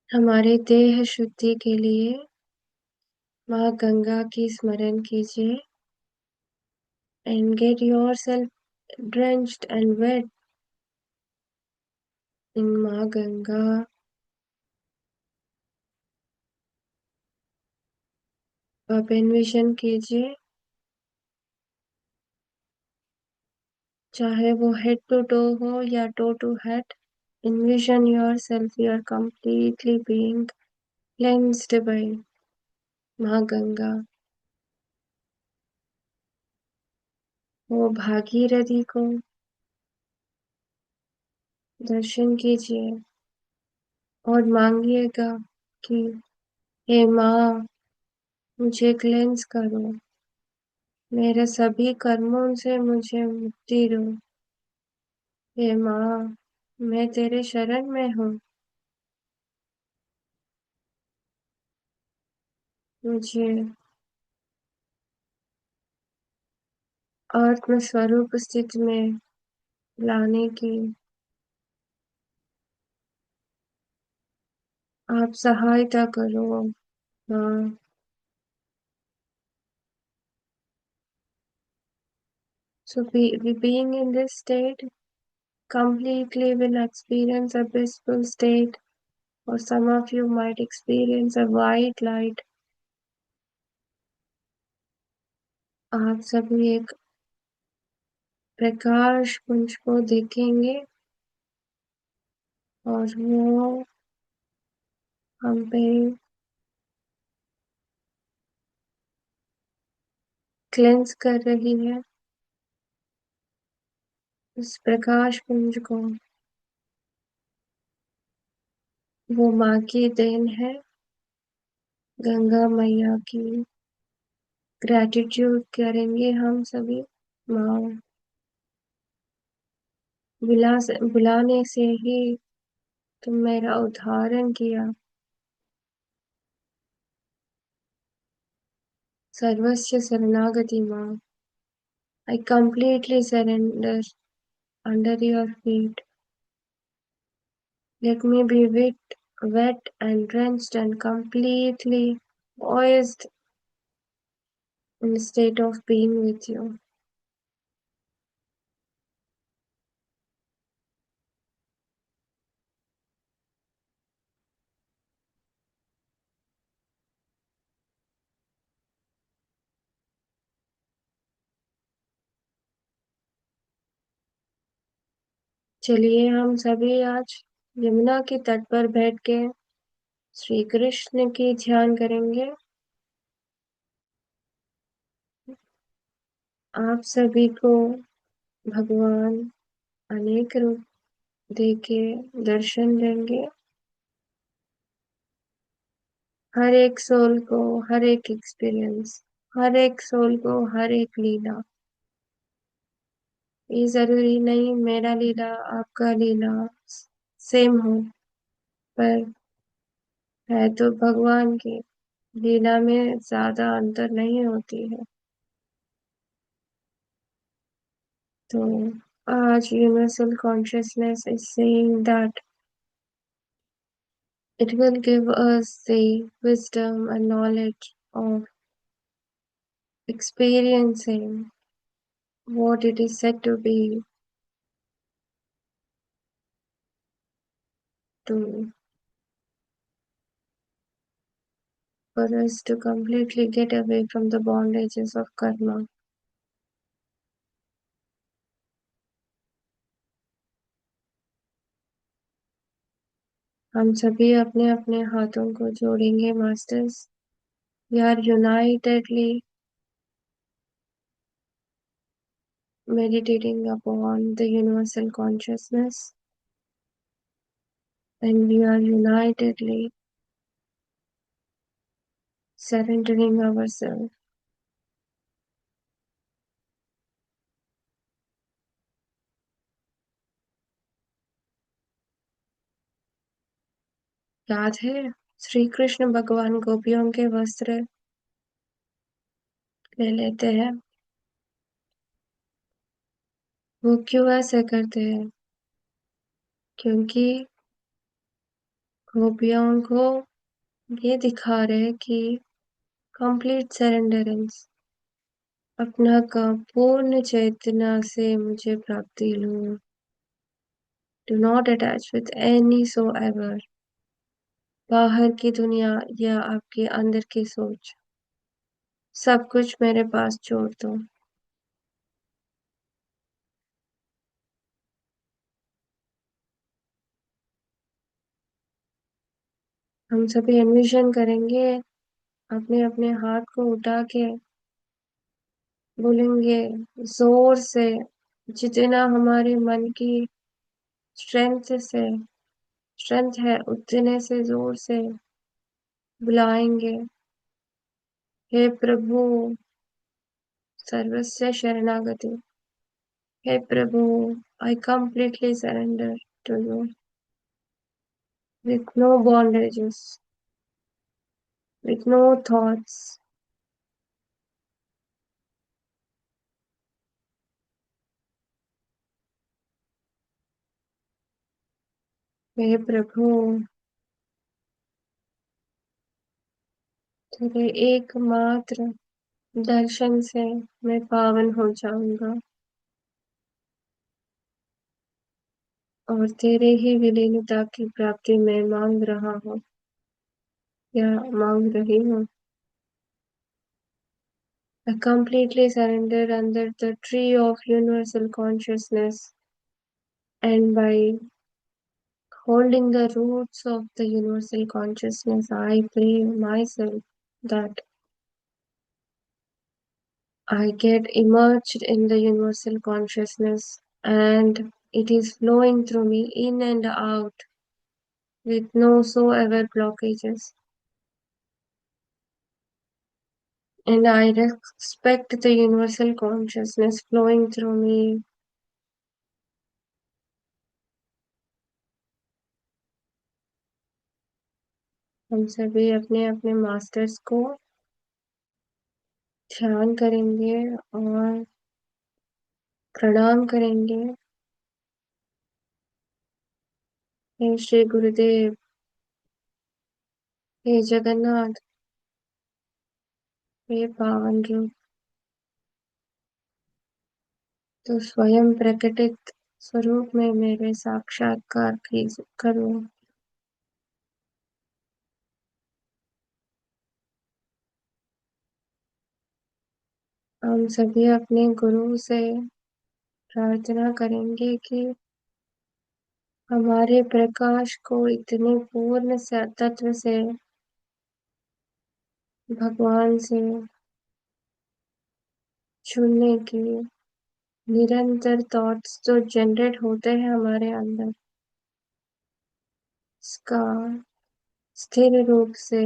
हमारे देह शुद्धि के लिए माँ गंगा की स्मरण कीजिए and get yourself drenched and wet in माँ गंगा। आप एनविजन कीजिए, चाहे वो हेड टू टो हो या toe to head, envision yourself you are completely being cleansed by माँ गंगा। वो भागीरथी को दर्शन कीजिए और मांगिएगा कि हे माँ, मुझे क्लेंस करो, मेरे सभी कर्मों से मुझे मुक्ति दो। हे माँ, मैं तेरे शरण में हूँ, मुझे आत्म स्वरूप स्थिति में लाने की आप सहायता करो माँ। So being in this state completely will experience a blissful state, or some of you might experience a white light। आप सभी एक प्रकाश पुंज को देखेंगे और वो हम पे क्लेंस कर रही है। उस प्रकाश पुंज को वो माँ की देन है, गंगा मैया की। ग्रैटिट्यूड करेंगे हम सभी। माँ बुलाने से ही तुम मेरा उद्धारण किया। सर्वस्व शरणागति माँ। I completely surrender under your feet. Let me be wet and drenched and completely poised in a state of being with you। चलिए हम सभी आज यमुना के तट पर बैठ के श्री कृष्ण की ध्यान करेंगे। आप सभी को भगवान अनेक रूप देके दर्शन देंगे। हर एक सोल को हर एक एक्सपीरियंस, हर एक सोल को हर एक लीला। ये जरूरी नहीं मेरा लीला आपका लीला सेम हो, पर है तो भगवान की लीला में ज्यादा अंतर नहीं होती है। तो आज universal consciousness is saying that it will give us the wisdom and knowledge of experiencing what it is said to be, to for us to completely get away from the bondages of karma। हम सभी अपने अपने हाथों को जोड़ेंगे masters. We are unitedly meditating upon the universal consciousness, and we are unitedly surrendering ourselves. याद है श्री कृष्ण भगवान गोपियों के वस्त्र ले लेते हैं। वो क्यों ऐसे करते हैं? क्योंकि गोपियों को ये दिखा रहे कि कंप्लीट सरेंडरेंस, अपना का पूर्ण चेतना से मुझे प्राप्ति लो। Do not attach with any so ever, बाहर की दुनिया या आपके अंदर की सोच, सब कुछ मेरे पास छोड़ दो। हम सभी एनविजन करेंगे, अपने अपने हाथ को उठा के बोलेंगे जोर से, जितना हमारे मन की स्ट्रेंथ से स्ट्रेंथ है उतने से जोर से बुलाएंगे, हे प्रभु सर्वस्य शरणागति, हे प्रभु आई completely surrender to you with no bondages, with no thoughts. हे प्रभु तेरे एकमात्र दर्शन से मैं पावन हो जाऊंगा और तेरे ही विलीनता की प्राप्ति में मांग रहा हूँ या मांग रही हूँ। I completely surrender under the tree of universal consciousness, and by holding the roots of the universal consciousness, I pray myself that I get immersed in the universal consciousness and it is flowing through me in and out with no so ever blockages. And I respect the universal consciousness flowing through me. हम सभी अपने अपने मास्टर्स को ध्यान करेंगे और प्रणाम करेंगे। हे श्री गुरुदेव, हे जगन्नाथ, हे पावन रूप, तो स्वयं प्रकटित स्वरूप में मेरे साक्षात्कार की करो। हम सभी अपने गुरु से प्रार्थना करेंगे कि हमारे प्रकाश को इतने पूर्ण तत्व से, भगवान से छूने की निरंतर थॉट्स जो जनरेट होते हैं हमारे अंदर, इसका स्थिर रूप से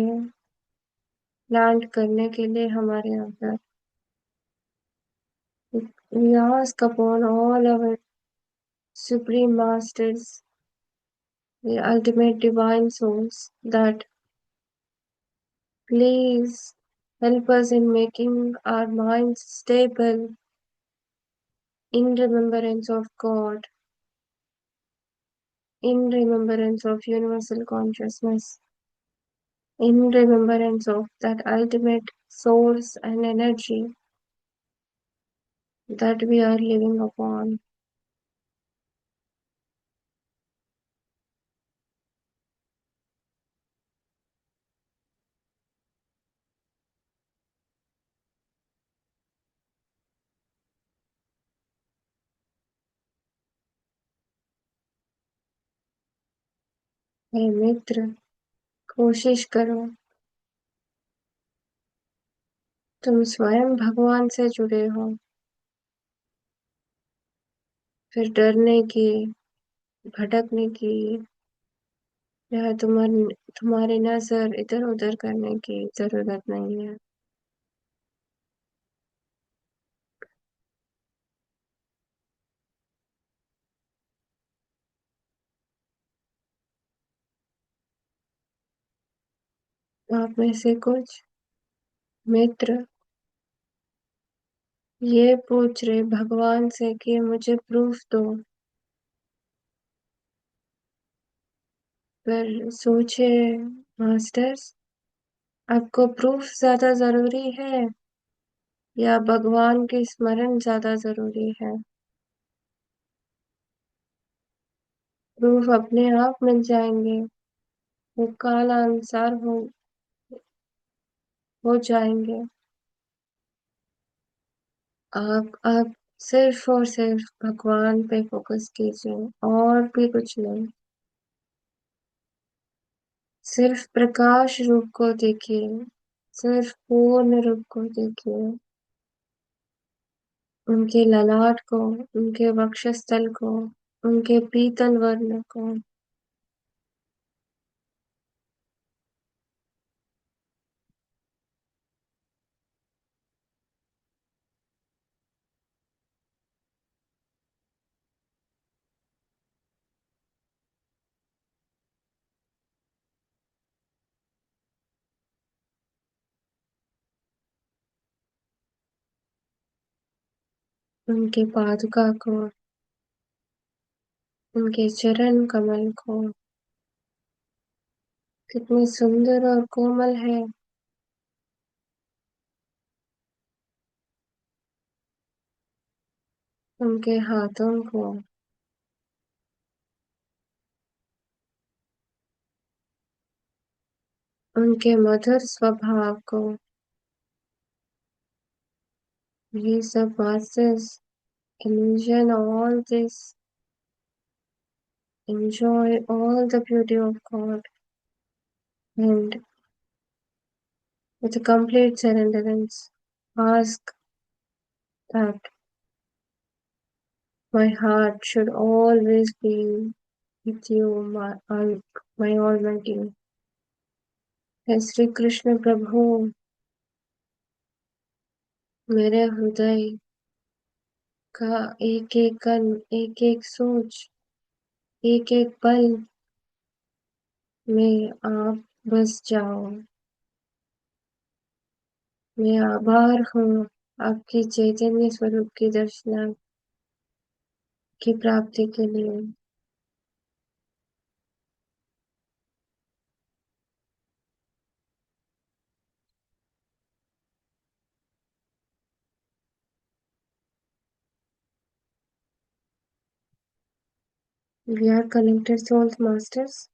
प्लांट करने के लिए हमारे अंदर we ask upon all our supreme masters, the ultimate divine souls, that please help us in making our minds stable in remembrance of God, in remembrance of universal consciousness, in remembrance of that ultimate source and energy that we are living upon. हे मित्र, कोशिश करो तुम स्वयं भगवान से जुड़े हो। फिर डरने की, भटकने की या तुम्हारी नजर इधर उधर करने की जरूरत नहीं है। आप में से कुछ मित्र ये पूछ रहे भगवान से कि मुझे प्रूफ दो, पर सोचे मास्टर्स, आपको प्रूफ ज्यादा जरूरी है या भगवान के स्मरण ज्यादा जरूरी है? प्रूफ अपने आप मिल जाएंगे, वो कालानुसार हो जाएंगे। आप सिर्फ और सिर्फ भगवान पे फोकस कीजिए, और भी कुछ नहीं। सिर्फ प्रकाश रूप को देखिए, सिर्फ पूर्ण रूप को देखिए, उनके ललाट को, उनके वक्षस्थल को, उनके पीतल वर्ण को, उनके पादुका को, उनके चरण कमल को। कितनी सुंदर और कोमल है। उनके हाथों को, उनके मधुर स्वभाव को। ये सब masses illusion all this, enjoy all the beauty of God, and with a complete surrenderance ask that my heart should always be with you, my Almighty। हे श्री कृष्ण प्रभु, मेरे हृदय का एक एक कण, एक एक सोच, एक एक पल में आप बस जाओ। मैं आभार हूँ आपकी चैतन्य स्वरूप के दर्शन की प्राप्ति के लिए। We are connected souls masters,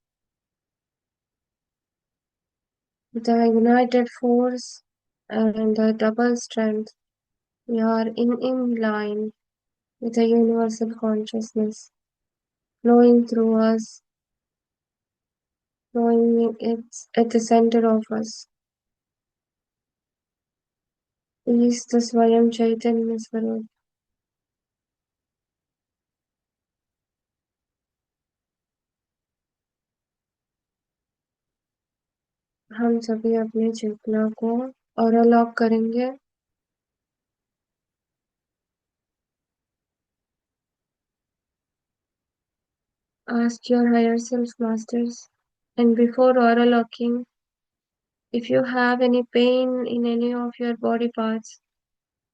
the united force and the double strength. We are in line with the universal consciousness flowing through us, flowing it's at the center of us. Is the स्वयं चैतन्य स्वरूप। हम सभी अपनी चेतना को और अनलॉक करेंगे। Ask your higher self masters, and before aura locking, if you have any pain in any of your body parts,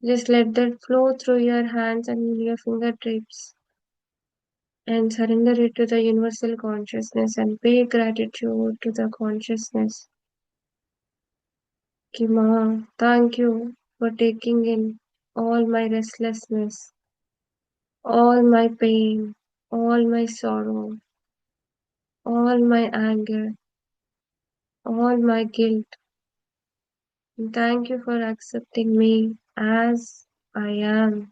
just let that flow through your hands and your fingertips and surrender it to the universal consciousness and pay gratitude to the consciousness. Ki Ma, thank you for taking in all my restlessness, all my pain, all my sorrow, all my anger, all my guilt. And thank you for accepting me as I am.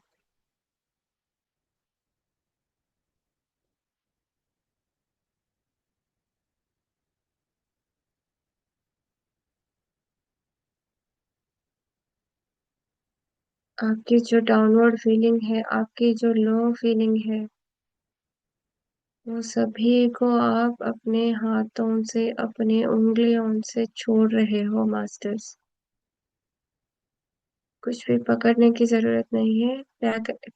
आपकी जो डाउनवर्ड फीलिंग है, आपकी जो लो फीलिंग है, वो सभी को आप अपने हाथों से, अपनी उंगलियों से छोड़ रहे हो मास्टर्स। कुछ भी पकड़ने की जरूरत नहीं है।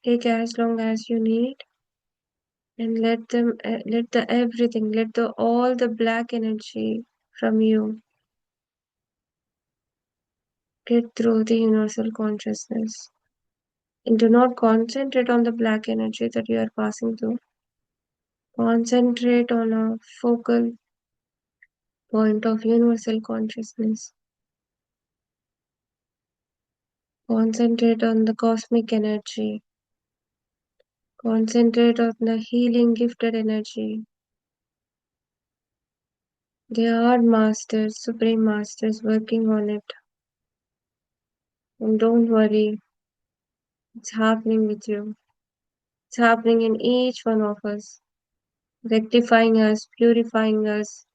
Take as long as you need and let the everything, let the all the black energy from you get through the universal consciousness. And do not concentrate on the black energy that you are passing through. Concentrate on a focal point of universal consciousness. Concentrate on the cosmic energy. Concentrate on the healing gifted energy. There are masters, supreme masters working on it. And don't worry, it's happening with you. It's happening in each one of us, rectifying us, purifying us,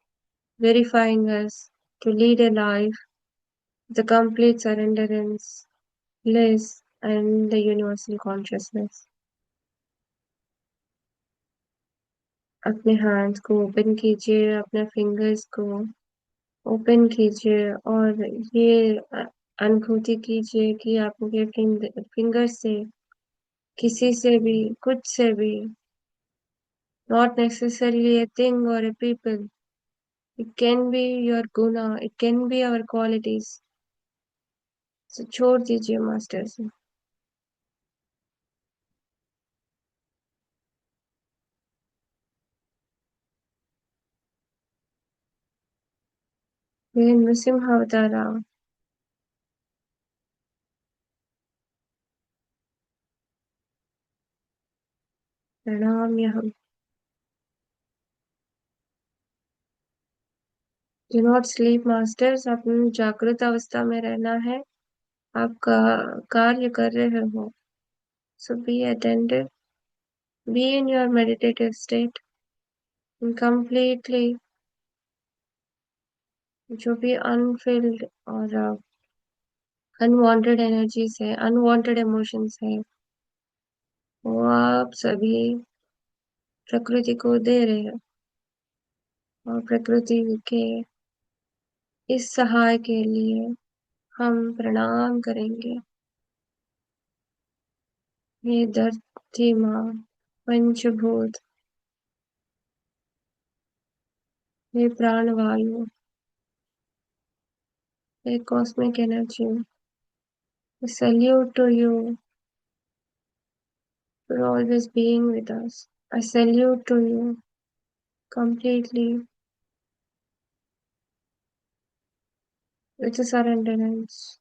verifying us to lead a life, the complete surrenderance, bliss, and the universal consciousness. अपने hands को open कीजिए, अपने fingers को open कीजिए और ये अनुभूति कीजिए कि आपके fingers से किसी से भी, कुछ से भी, not necessarily a thing or a people. It can be your guna, it can be our qualities. So छोड़ दीजिए मास्टर से। हे नृसिंहावतारा, प्रणाम्यहम्। Do not sleep मास्टर्स, अपनी जागृत अवस्था में रहना है। आप कार्य कर रहे हो। So be attentive, be in your meditative state and completely जो भी unfilled और unwanted energies है, unwanted emotions है, वो आप सभी प्रकृति को दे रहे हो और प्रकृति के इस सहाय के लिए हम प्रणाम करेंगे। हे धरती माँ, पंचभूत, हे प्राणवायु, हे cosmic energy, I salute to you for always being with us. I salute to you completely with a surrenderance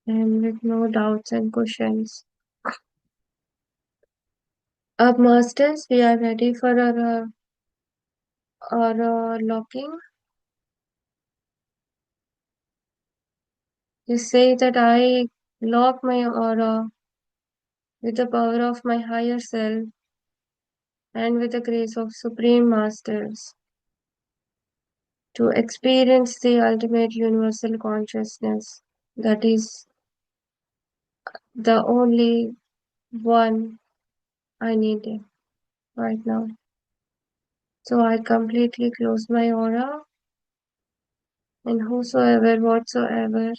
and with no doubts and questions. Up masters, we are ready for our locking. You say that I lock my aura with the power of my higher self and with the grace of Supreme Masters to experience the ultimate universal consciousness that is the only one I need right now. So I completely close my aura, and whosoever, whatsoever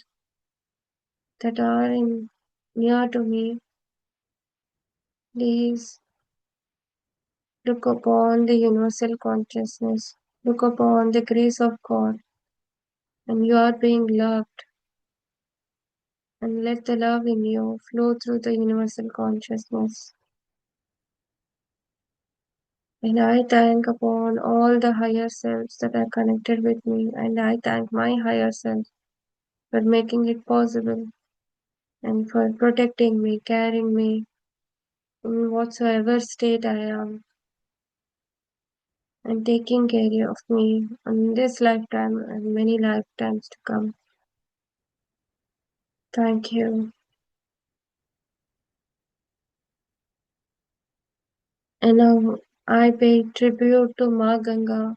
that are in near to me, please look upon the universal consciousness, look upon the grace of God, and you are being loved. And let the love in you flow through the universal consciousness. And I thank upon all the higher selves that are connected with me, and I thank my higher self for making it possible and for protecting me, carrying me in whatsoever state I am, and taking care of me in this lifetime and many lifetimes to come. Thank you. And now I pay tribute to Ma Ganga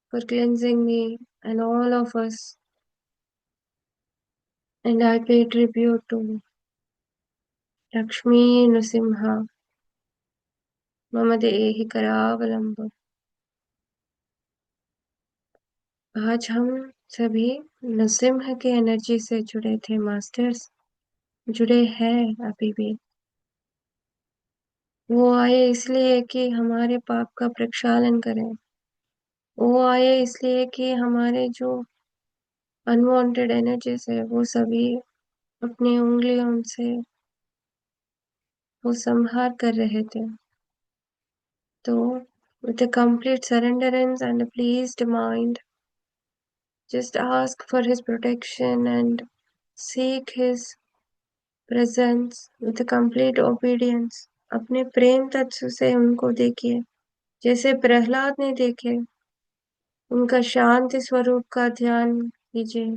for cleansing me and all of us. And I pay tribute to Lakshmi Narasimha मम देहि करावलंब। आज हम सभी नृसिंह के एनर्जी से जुड़े थे मास्टर्स, जुड़े हैं अभी भी। वो आए इसलिए कि हमारे पाप का प्रक्षालन करें। वो आए इसलिए कि हमारे जो अनवांटेड एनर्जीज है वो सभी अपनी उंगलियों से वो संहार कर रहे थे। तो with a complete surrenderance and a pleased mind, just ask for his protection and seek his presence with a complete obedience. अपने प्रेम तत्व से उनको देखिए, जैसे प्रहलाद ने देखे। उनका शांति स्वरूप का ध्यान कीजिए,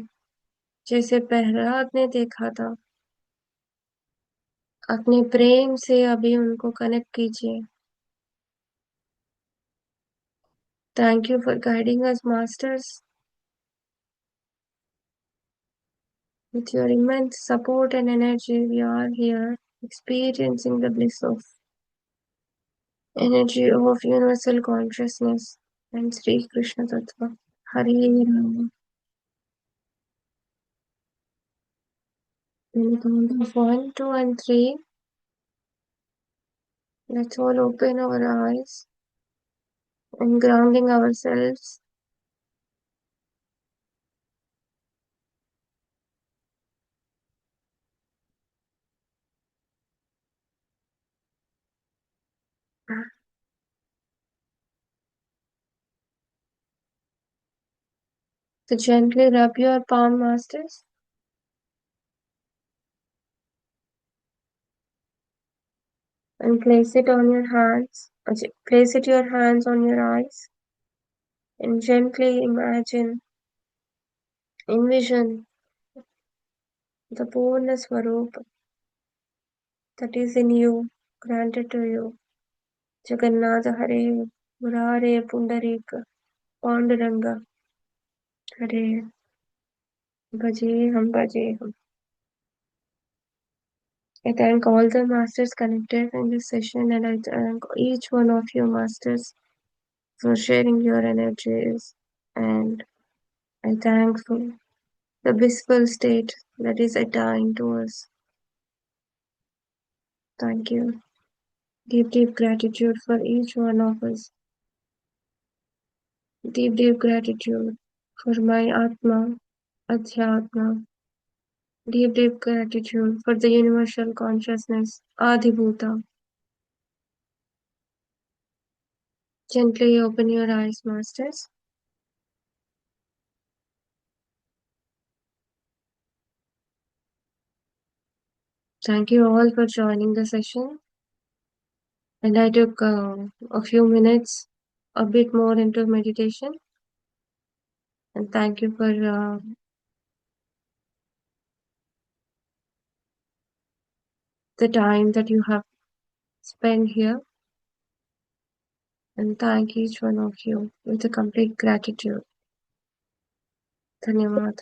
जैसे प्रहलाद ने देखा था। अपने प्रेम से अभी उनको कनेक्ट कीजिए। Thank you for guiding us, Masters. With your immense support and energy, we are here experiencing the bliss of energy of universal consciousness and Sri Krishna Tattva. Hare Rama. In the count of 1, 2, and 3, let's all open our eyes and grounding ourselves. So gently rub your palm, Masters, and place it on your hands. Place it your hands on your eyes and gently envision the Purna Swarup that is in you, granted to you. Jagannatha Hare, Murare Pundarika, Panduranga Hare, Bhaje Ham. I thank all the masters connected in this session, and I thank each one of you masters for sharing your energies, and I thank for the blissful state that is attached to us. Thank you. Deep, deep gratitude for each one of us. Deep, deep gratitude for my Atma, Adhyatma. Deep, deep gratitude for the universal consciousness, Adhibhuta. Gently open your eyes, masters. Thank you all for joining the session. And I took a few minutes, a bit more into meditation. And thank you for the time that you have spent here. And thank each one of you with a complete gratitude. धन्यवाद.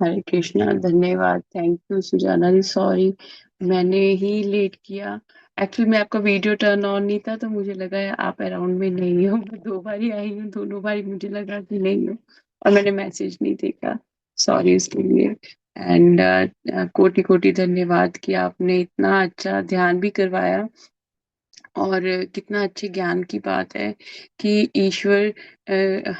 हरे कृष्णा, धन्यवाद. Thank you Sujana ji. Sorry मैंने ही लेट किया. एक्चुअली मैं आपका वीडियो टर्न ऑन नहीं था तो मुझे लगा आप अराउंड में नहीं हो. मैं 2 बार ही आई हूँ, दोनों बार मुझे लगा कि नहीं हो और मैंने मैसेज नहीं देखा. सॉरी इसके लिए. एंड कोटि कोटि धन्यवाद कि आपने इतना अच्छा ध्यान भी करवाया. और कितना अच्छे ज्ञान की बात है कि ईश्वर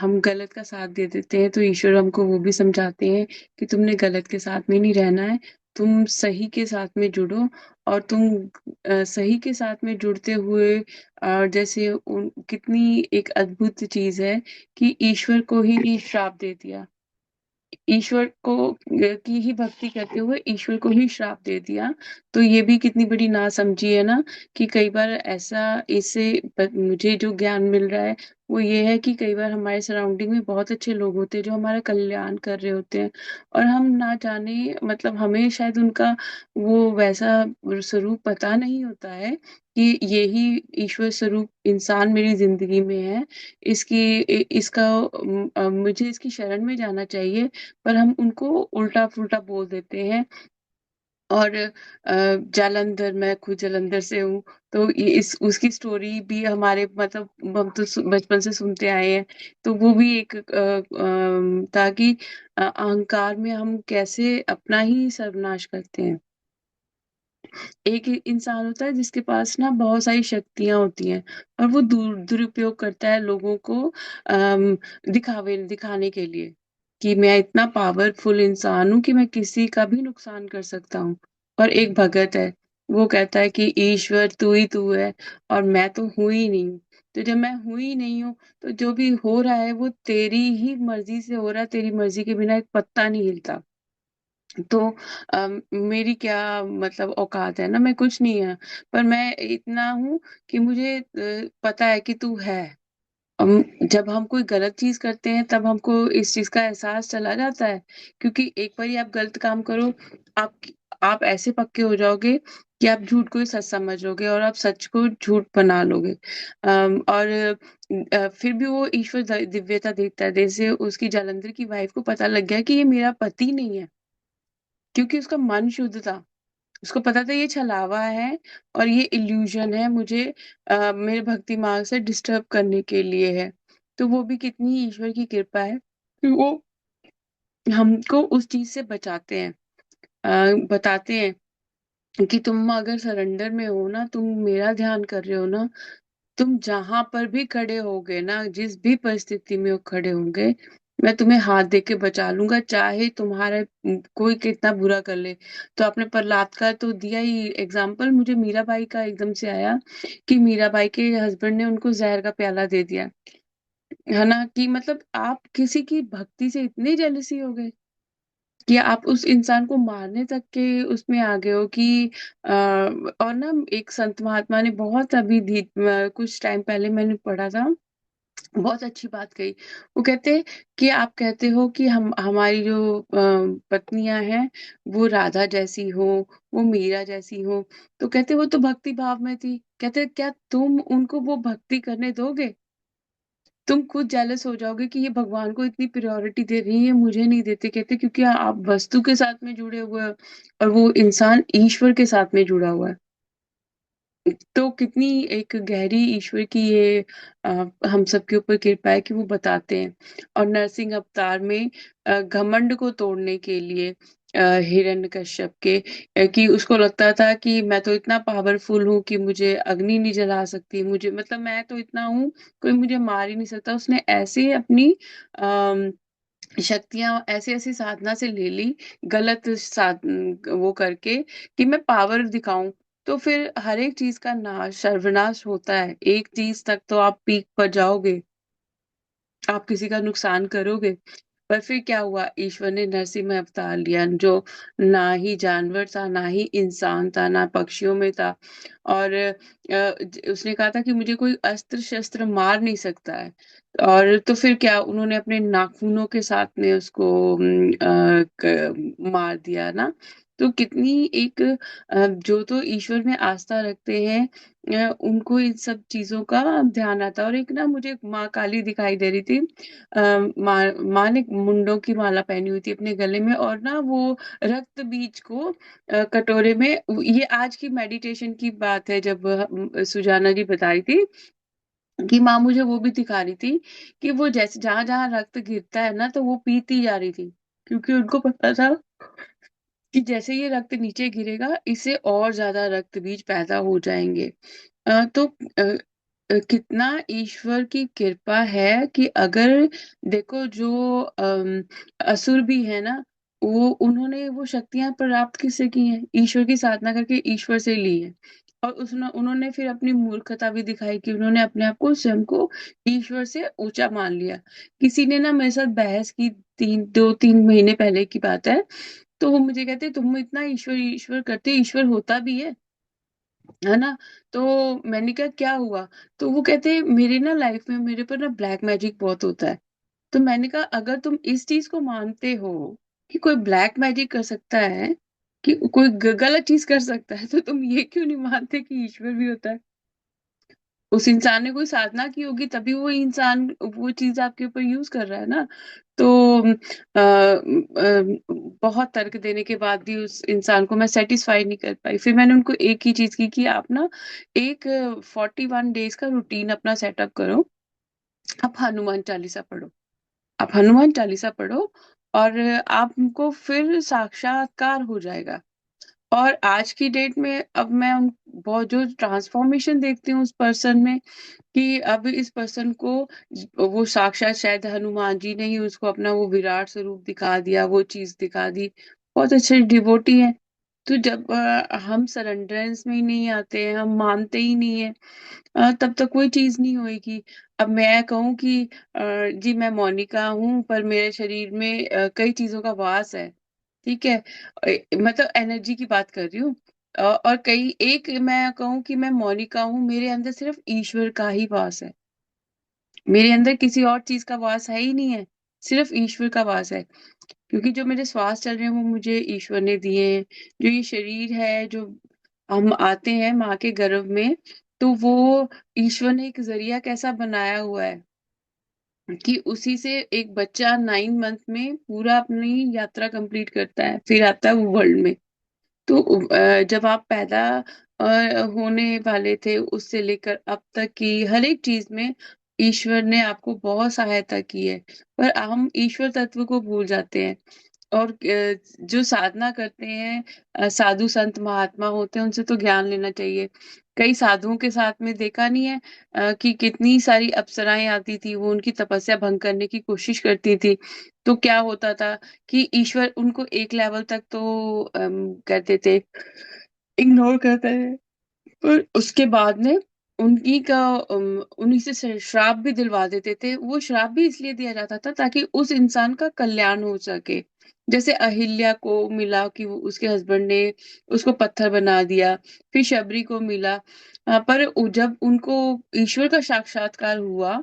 हम गलत का साथ दे देते हैं तो ईश्वर हमको वो भी समझाते हैं कि तुमने गलत के साथ में नहीं रहना है, तुम सही के साथ में जुड़ो. और तुम सही के साथ में जुड़ते हुए जैसे कितनी एक अद्भुत चीज है कि ईश्वर को ही श्राप दे दिया. ईश्वर को की ही भक्ति करते हुए ईश्वर को ही श्राप दे दिया. तो ये भी कितनी बड़ी नासमझी है ना कि कई बार ऐसा इससे मुझे जो ज्ञान मिल रहा है वो ये है कि कई बार हमारे सराउंडिंग में बहुत अच्छे लोग होते हैं जो हमारा कल्याण कर रहे होते हैं और हम ना जाने मतलब हमें शायद उनका वो वैसा स्वरूप पता नहीं होता है कि यही ईश्वर स्वरूप इंसान मेरी जिंदगी में है. इसका मुझे इसकी शरण में जाना चाहिए पर हम उनको उल्टा-पुल्टा बोल देते हैं और जालंधर, मैं खुद जालंधर से हूँ। तो ये इस उसकी स्टोरी भी हमारे मतलब हम तो बचपन से सुनते आए हैं। तो वो भी एक था कि अहंकार में हम कैसे अपना ही सर्वनाश करते हैं। एक इंसान होता है जिसके पास ना बहुत सारी शक्तियां होती हैं, और वो दुरुपयोग करता है लोगों को दिखावे दिखाने के लिए कि मैं इतना पावरफुल इंसान हूँ कि मैं किसी का भी नुकसान कर सकता हूँ। और एक भगत है, वो कहता है कि ईश्वर तू ही तू है, और मैं तो हूं ही नहीं हूँ। तो जब मैं हूं ही नहीं हूँ, तो जो भी हो रहा है वो तेरी ही मर्जी से हो रहा है, तेरी मर्जी के बिना एक पत्ता नहीं हिलता। तो मेरी क्या मतलब औकात है ना, मैं कुछ नहीं है, पर मैं इतना हूँ कि मुझे पता है कि तू है। जब हम कोई गलत चीज करते हैं तब हमको इस चीज का एहसास चला जाता है, क्योंकि एक बार आप गलत काम करो, आप आप ऐसे पक्के हो जाओगे कि आप झूठ को ही सच समझोगे और आप सच को झूठ बना लोगे। और फिर भी वो ईश्वर दिव्यता देखता है। जैसे उसकी जालंधर की वाइफ को पता लग गया कि ये मेरा पति नहीं है, क्योंकि उसका मन शुद्ध था। उसको पता था ये छलावा है और ये इल्यूजन है, मुझे मेरे भक्ति मार्ग से डिस्टर्ब करने के लिए है। तो वो भी कितनी ईश्वर की कृपा है कि वो हमको उस चीज से बचाते हैं, बताते हैं कि तुम अगर सरेंडर में हो ना, तुम मेरा ध्यान कर रहे हो ना, तुम जहां पर भी खड़े होगे ना, जिस भी परिस्थिति में वो खड़े होंगे, मैं तुम्हें हाथ दे के बचा लूंगा, चाहे तुम्हारा कोई कितना बुरा कर ले। तो आपने प्रहलाद का तो दिया ही एग्जाम्पल, मुझे मीराबाई का एकदम से आया कि मीराबाई के हस्बैंड ने उनको जहर का प्याला दे दिया, है ना। कि मतलब आप किसी की भक्ति से इतने जेलसी हो गए कि आप उस इंसान को मारने तक के उसमें आ गए हो कि और ना, एक संत महात्मा ने बहुत अभी कुछ टाइम पहले मैंने पढ़ा था, बहुत अच्छी बात कही। वो कहते हैं कि आप कहते हो कि हम हमारी जो पत्नियां हैं वो राधा जैसी हो, वो मीरा जैसी हो। तो कहते वो तो भक्ति भाव में थी। कहते क्या तुम उनको वो भक्ति करने दोगे? तुम खुद जेलस हो जाओगे कि ये भगवान को इतनी प्रायोरिटी दे रही है, मुझे नहीं देते। कहते क्योंकि आप वस्तु के साथ में जुड़े हुए हो और वो इंसान ईश्वर के साथ में जुड़ा हुआ है। तो कितनी एक गहरी ईश्वर की ये हम सबके ऊपर कृपा है कि वो बताते हैं। और नरसिंह अवतार में घमंड को तोड़ने के लिए हिरण्यकश्यप के कि उसको लगता था कि मैं तो इतना पावरफुल हूँ कि मुझे अग्नि नहीं जला सकती, मुझे मतलब मैं तो इतना हूँ, कोई मुझे मार ही नहीं सकता। उसने ऐसे अपनी शक्तियां ऐसी ऐसी साधना से ले ली, गलत वो करके कि मैं पावर दिखाऊं। तो फिर हर एक चीज का नाश सर्वनाश होता है, एक चीज तक तो आप पीक पर जाओगे, आप किसी का नुकसान करोगे। पर फिर क्या हुआ, ईश्वर ने नरसिंह अवतार लिया, जो ना ही जानवर था, ना ही इंसान था, ना पक्षियों में था। और उसने कहा था कि मुझे कोई अस्त्र शस्त्र मार नहीं सकता है। और तो फिर क्या, उन्होंने अपने नाखूनों के साथ में उसको मार दिया ना। तो कितनी एक जो तो ईश्वर में आस्था रखते हैं, उनको इन सब चीजों का ध्यान आता है। और एक ना मुझे माँ काली दिखाई दे रही थी। माँ ने मुंडों की माला पहनी हुई थी अपने गले में, और ना वो रक्त बीज को कटोरे में, ये आज की मेडिटेशन की बात है, जब सुजाना जी बता रही थी कि माँ मुझे वो भी दिखा रही थी कि वो जैसे जहां जहां रक्त गिरता है ना, तो वो पीती जा रही थी, क्योंकि उनको पता था कि जैसे ये रक्त नीचे गिरेगा, इससे और ज्यादा रक्त बीज पैदा हो जाएंगे। तो कितना ईश्वर की कृपा है कि अगर देखो जो असुर भी है ना, वो उन्होंने वो शक्तियां प्राप्त किससे की हैं? ईश्वर की साधना करके ईश्वर से ली है। और उसने उन्होंने फिर अपनी मूर्खता भी दिखाई कि उन्होंने अपने आप को स्वयं को ईश्वर से ऊंचा मान लिया। किसी ने ना मेरे साथ बहस की, 2-3 महीने पहले की बात है। तो वो मुझे कहते तुम इतना ईश्वर ईश्वर करते, ईश्वर होता भी है ना। तो मैंने कहा क्या हुआ? तो वो कहते मेरी ना लाइफ में मेरे पर ना ब्लैक मैजिक बहुत होता है। तो मैंने कहा अगर तुम इस चीज को मानते हो कि कोई ब्लैक मैजिक कर सकता है, कि कोई गलत चीज कर सकता है, तो तुम ये क्यों नहीं मानते कि ईश्वर भी होता है? उस इंसान ने कोई साधना की होगी तभी वो इंसान वो चीज आपके ऊपर यूज कर रहा है ना। तो बहुत तर्क देने के बाद भी उस इंसान को मैं सेटिस्फाई नहीं कर पाई। फिर मैंने उनको एक ही चीज की कि आप ना एक 41 डेज का रूटीन अपना सेटअप करो। आप हनुमान चालीसा पढ़ो। आप हनुमान चालीसा पढ़ो और आपको फिर साक्षात्कार हो जाएगा। और आज की डेट में अब मैं बहुत जो ट्रांसफॉर्मेशन देखती हूँ उस पर्सन में, कि अब इस पर्सन को वो साक्षात शायद हनुमान जी ने ही उसको अपना वो विराट स्वरूप दिखा दिया, वो चीज दिखा दी। बहुत अच्छे डिवोटी है। तो जब हम सरेंडरेंस में ही नहीं आते हैं, हम मानते ही नहीं है, तब तक कोई चीज नहीं होएगी। अब मैं कहूँ कि जी मैं मोनिका हूँ पर मेरे शरीर में कई चीजों का वास है। ठीक है। मतलब एनर्जी की बात कर रही हूँ। और कई एक मैं कहूँ कि मैं मोनिका हूँ, मेरे अंदर सिर्फ ईश्वर का ही वास है। मेरे अंदर किसी और चीज का वास है ही नहीं है, सिर्फ ईश्वर का वास है। क्योंकि जो मेरे श्वास चल रहे हैं वो मुझे ईश्वर ने दिए हैं। जो ये शरीर है, जो हम आते हैं माँ के गर्भ में, तो वो ईश्वर ने एक जरिया कैसा बनाया हुआ है कि उसी से एक बच्चा 9 मंथ में पूरा अपनी यात्रा कंप्लीट करता है, फिर आता है वो वर्ल्ड में। तो जब आप पैदा होने वाले थे उससे लेकर अब तक की हर एक चीज में ईश्वर ने आपको बहुत सहायता की है। पर हम ईश्वर तत्व को भूल जाते हैं। और जो साधना करते हैं, साधु संत महात्मा होते हैं, उनसे तो ज्ञान लेना चाहिए। कई साधुओं के साथ में देखा नहीं है कि कितनी सारी अप्सराएं आती थी, वो उनकी तपस्या भंग करने की कोशिश करती थी। तो क्या होता था कि ईश्वर उनको एक लेवल तक तो कहते थे, इग्नोर करते थे। पर उसके बाद में उन्हीं से श्राप भी दिलवा देते थे। वो श्राप भी इसलिए दिया जाता था ताकि उस इंसान का कल्याण हो सके। जैसे अहिल्या को मिला कि उसके हस्बैंड ने उसको पत्थर बना दिया। फिर शबरी को मिला। पर जब उनको ईश्वर का साक्षात्कार हुआ,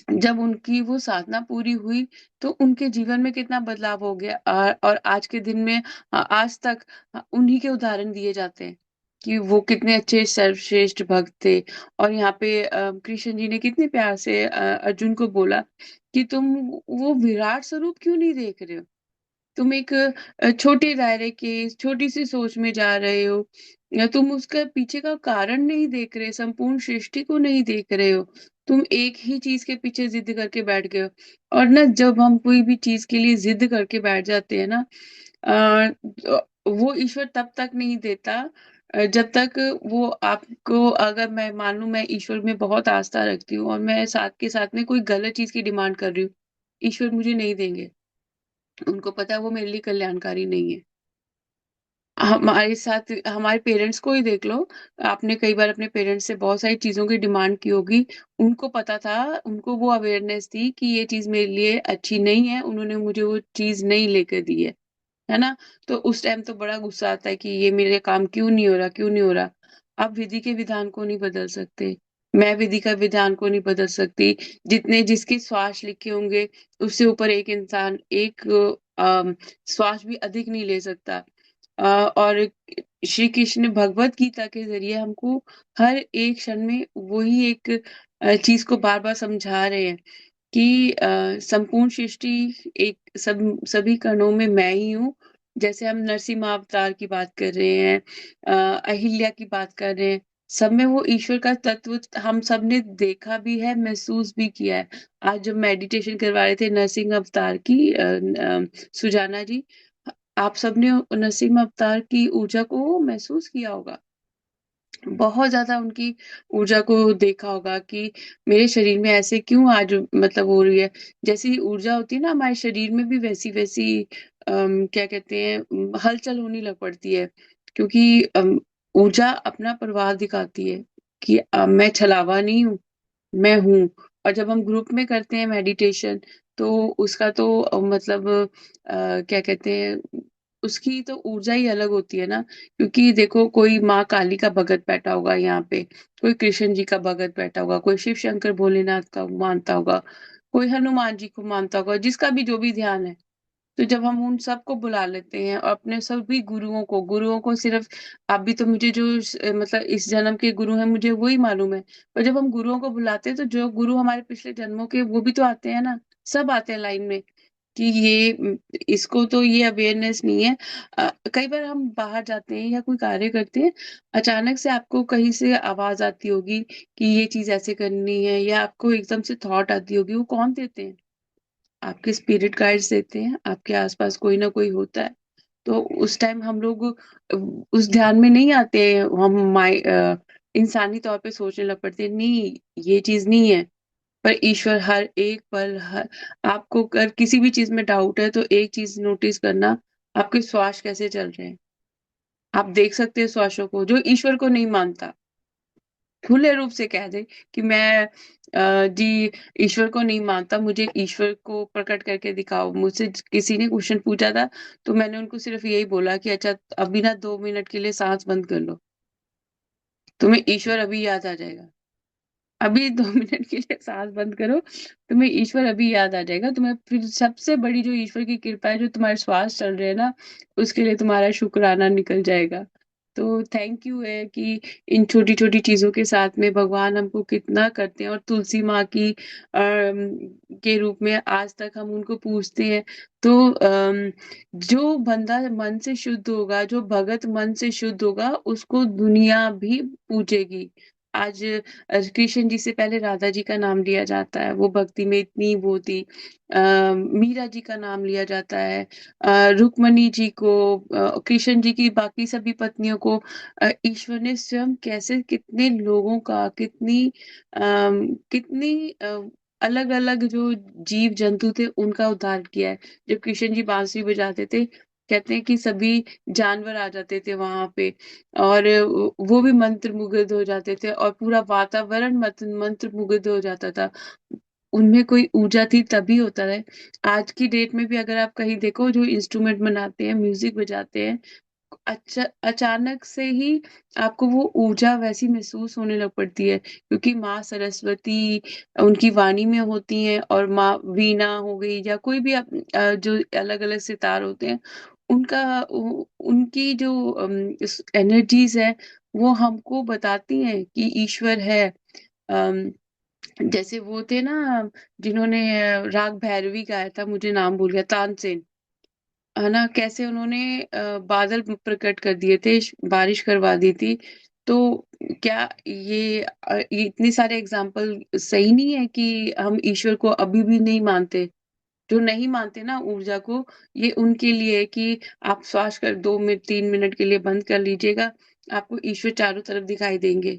जब उनकी वो साधना पूरी हुई, तो उनके जीवन में कितना बदलाव हो गया। और आज के दिन में आज तक उन्हीं के उदाहरण दिए जाते हैं कि वो कितने अच्छे सर्वश्रेष्ठ भक्त थे। और यहाँ पे कृष्ण जी ने कितने प्यार से अर्जुन को बोला कि तुम वो विराट स्वरूप क्यों नहीं देख रहे हो। तुम एक छोटे दायरे के छोटी सी सोच में जा रहे हो, या तुम उसका पीछे का कारण नहीं देख रहे, संपूर्ण सृष्टि को नहीं देख रहे हो। तुम एक ही चीज के पीछे जिद करके बैठ गए हो। और ना जब हम कोई भी चीज के लिए जिद करके बैठ जाते हैं ना, वो ईश्वर तब तक नहीं देता जब तक वो आपको, अगर मैं मान लूं मैं ईश्वर में बहुत आस्था रखती हूँ और मैं साथ के साथ में कोई गलत चीज की डिमांड कर रही हूँ, ईश्वर मुझे नहीं देंगे। उनको पता है वो मेरे लिए कल्याणकारी नहीं है। हमारे साथ हमारे पेरेंट्स को ही देख लो। आपने कई बार अपने पेरेंट्स से बहुत सारी चीजों की डिमांड की होगी। उनको पता था, उनको वो अवेयरनेस थी कि ये चीज मेरे लिए अच्छी नहीं है, उन्होंने मुझे वो चीज नहीं लेकर दी है ना। तो उस टाइम तो बड़ा गुस्सा आता है कि ये मेरे काम क्यों नहीं हो रहा, क्यों नहीं हो रहा। आप विधि के विधान को नहीं बदल सकते, मैं विधि का विधान को नहीं बदल सकती। जितने जिसके श्वास लिखे होंगे उससे ऊपर एक इंसान एक श्वास भी अधिक नहीं ले सकता। और श्री कृष्ण भगवत गीता के जरिए हमको हर एक क्षण में वही एक चीज को बार बार समझा रहे हैं कि संपूर्ण सृष्टि एक सभी कणों में मैं ही हूँ। जैसे हम नरसिम्हा अवतार की बात कर रहे हैं, अहिल्या की बात कर रहे हैं, सब में वो ईश्वर का तत्व हम सब ने देखा भी है, महसूस भी किया है। आज जब मेडिटेशन करवा रहे थे नरसिंह अवतार की सुजाना जी, आप सबने नरसिम्हा अवतार की ऊर्जा को महसूस किया होगा। बहुत ज्यादा उनकी ऊर्जा को देखा होगा कि मेरे शरीर में ऐसे क्यों आज मतलब हो रही है। जैसी ऊर्जा होती है ना हमारे शरीर में भी वैसी वैसी क्या कहते हैं, हलचल होने लग पड़ती है। क्योंकि ऊर्जा अपना प्रवाह दिखाती है कि मैं छलावा नहीं हूँ, मैं हूँ। और जब हम ग्रुप में करते हैं मेडिटेशन, तो उसका तो मतलब क्या कहते हैं, उसकी तो ऊर्जा ही अलग होती है ना। क्योंकि देखो कोई माँ काली का भगत बैठा होगा यहाँ पे, कोई कृष्ण जी का भगत बैठा होगा, कोई शिव शंकर भोलेनाथ का मानता होगा, कोई हनुमान जी को मानता होगा, जिसका भी जो भी ध्यान है। तो जब हम उन सबको बुला लेते हैं और अपने सभी गुरुओं को सिर्फ अभी तो मुझे जो मतलब इस जन्म के गुरु हैं मुझे वही मालूम है, पर जब हम गुरुओं को बुलाते हैं तो जो गुरु हमारे पिछले जन्मों के वो भी तो आते हैं ना, सब आते हैं लाइन में कि ये इसको तो ये अवेयरनेस नहीं है। कई बार हम बाहर जाते हैं या कोई कार्य करते हैं, अचानक से आपको कहीं से आवाज आती होगी कि ये चीज ऐसे करनी है, या आपको एकदम से थॉट आती होगी, वो कौन देते हैं? आपके स्पिरिट गाइड्स देते हैं, आपके आसपास कोई ना कोई होता है। तो उस टाइम हम लोग उस ध्यान में नहीं आते, हम इंसानी तौर पे सोचने लग पड़ते हैं, नहीं ये चीज नहीं है। पर ईश्वर हर एक पल आपको अगर किसी भी चीज में डाउट है तो एक चीज नोटिस करना, आपके श्वास कैसे चल रहे हैं। आप देख सकते हैं श्वासों को, जो ईश्वर को नहीं मानता खुले रूप से कह दे कि मैं जी ईश्वर को नहीं मानता, मुझे ईश्वर को प्रकट करके दिखाओ। मुझसे किसी ने क्वेश्चन पूछा था, तो मैंने उनको सिर्फ यही बोला कि अच्छा अभी ना 2 मिनट के लिए सांस बंद कर लो, तुम्हें ईश्वर अभी याद आ जाएगा। अभी 2 मिनट के लिए सांस बंद करो, तुम्हें ईश्वर अभी याद आ जाएगा। तुम्हें फिर सबसे बड़ी जो ईश्वर की कृपा है, जो तुम्हारे श्वास चल रहे हैं ना, उसके लिए तुम्हारा शुक्राना निकल जाएगा। तो थैंक यू है कि इन छोटी छोटी चीजों के साथ में भगवान हमको कितना करते हैं, और तुलसी माँ की के रूप में आज तक हम उनको पूछते हैं। तो जो बंदा मन से शुद्ध होगा, जो भगत मन से शुद्ध होगा, उसको दुनिया भी पूजेगी। आज कृष्ण जी से पहले राधा जी का नाम लिया जाता है, वो भक्ति में इतनी वो थी। मीरा जी का नाम लिया जाता है, रुक्मणी जी को, कृष्ण जी की बाकी सभी पत्नियों को ईश्वर ने स्वयं कैसे कितने लोगों का कितनी अलग अलग जो जीव जंतु थे उनका उद्धार किया है। जब कृष्ण जी बांसुरी बजाते थे, कहते हैं कि सभी जानवर आ जाते थे वहां पे, और वो भी मंत्र मुग्ध हो जाते थे, और पूरा वातावरण मंत्र मुग्ध हो जाता था। उनमें कोई ऊर्जा थी तभी होता है। आज की डेट में भी अगर आप कहीं देखो, जो इंस्ट्रूमेंट बनाते हैं, म्यूजिक बजाते हैं, अच्छा अचानक से ही आपको वो ऊर्जा वैसी महसूस होने लग पड़ती है, क्योंकि माँ सरस्वती उनकी वाणी में होती हैं, और माँ वीणा हो गई या कोई भी जो अलग अलग सितार होते हैं, उनका उनकी जो एनर्जीज है, वो हमको बताती हैं कि ईश्वर है। अम, जैसे वो थे ना, जिन्होंने राग भैरवी गाया था, मुझे नाम भूल गया, तानसेन, है ना, कैसे उन्होंने बादल प्रकट कर दिए थे, बारिश करवा दी थी। तो क्या ये इतने सारे एग्जाम्पल सही नहीं है कि हम ईश्वर को अभी भी नहीं मानते? जो नहीं मानते ना ऊर्जा को, ये उनके लिए है कि आप श्वास कर 2 मिनट 3 मिनट के लिए बंद कर लीजिएगा, आपको ईश्वर चारों तरफ दिखाई देंगे।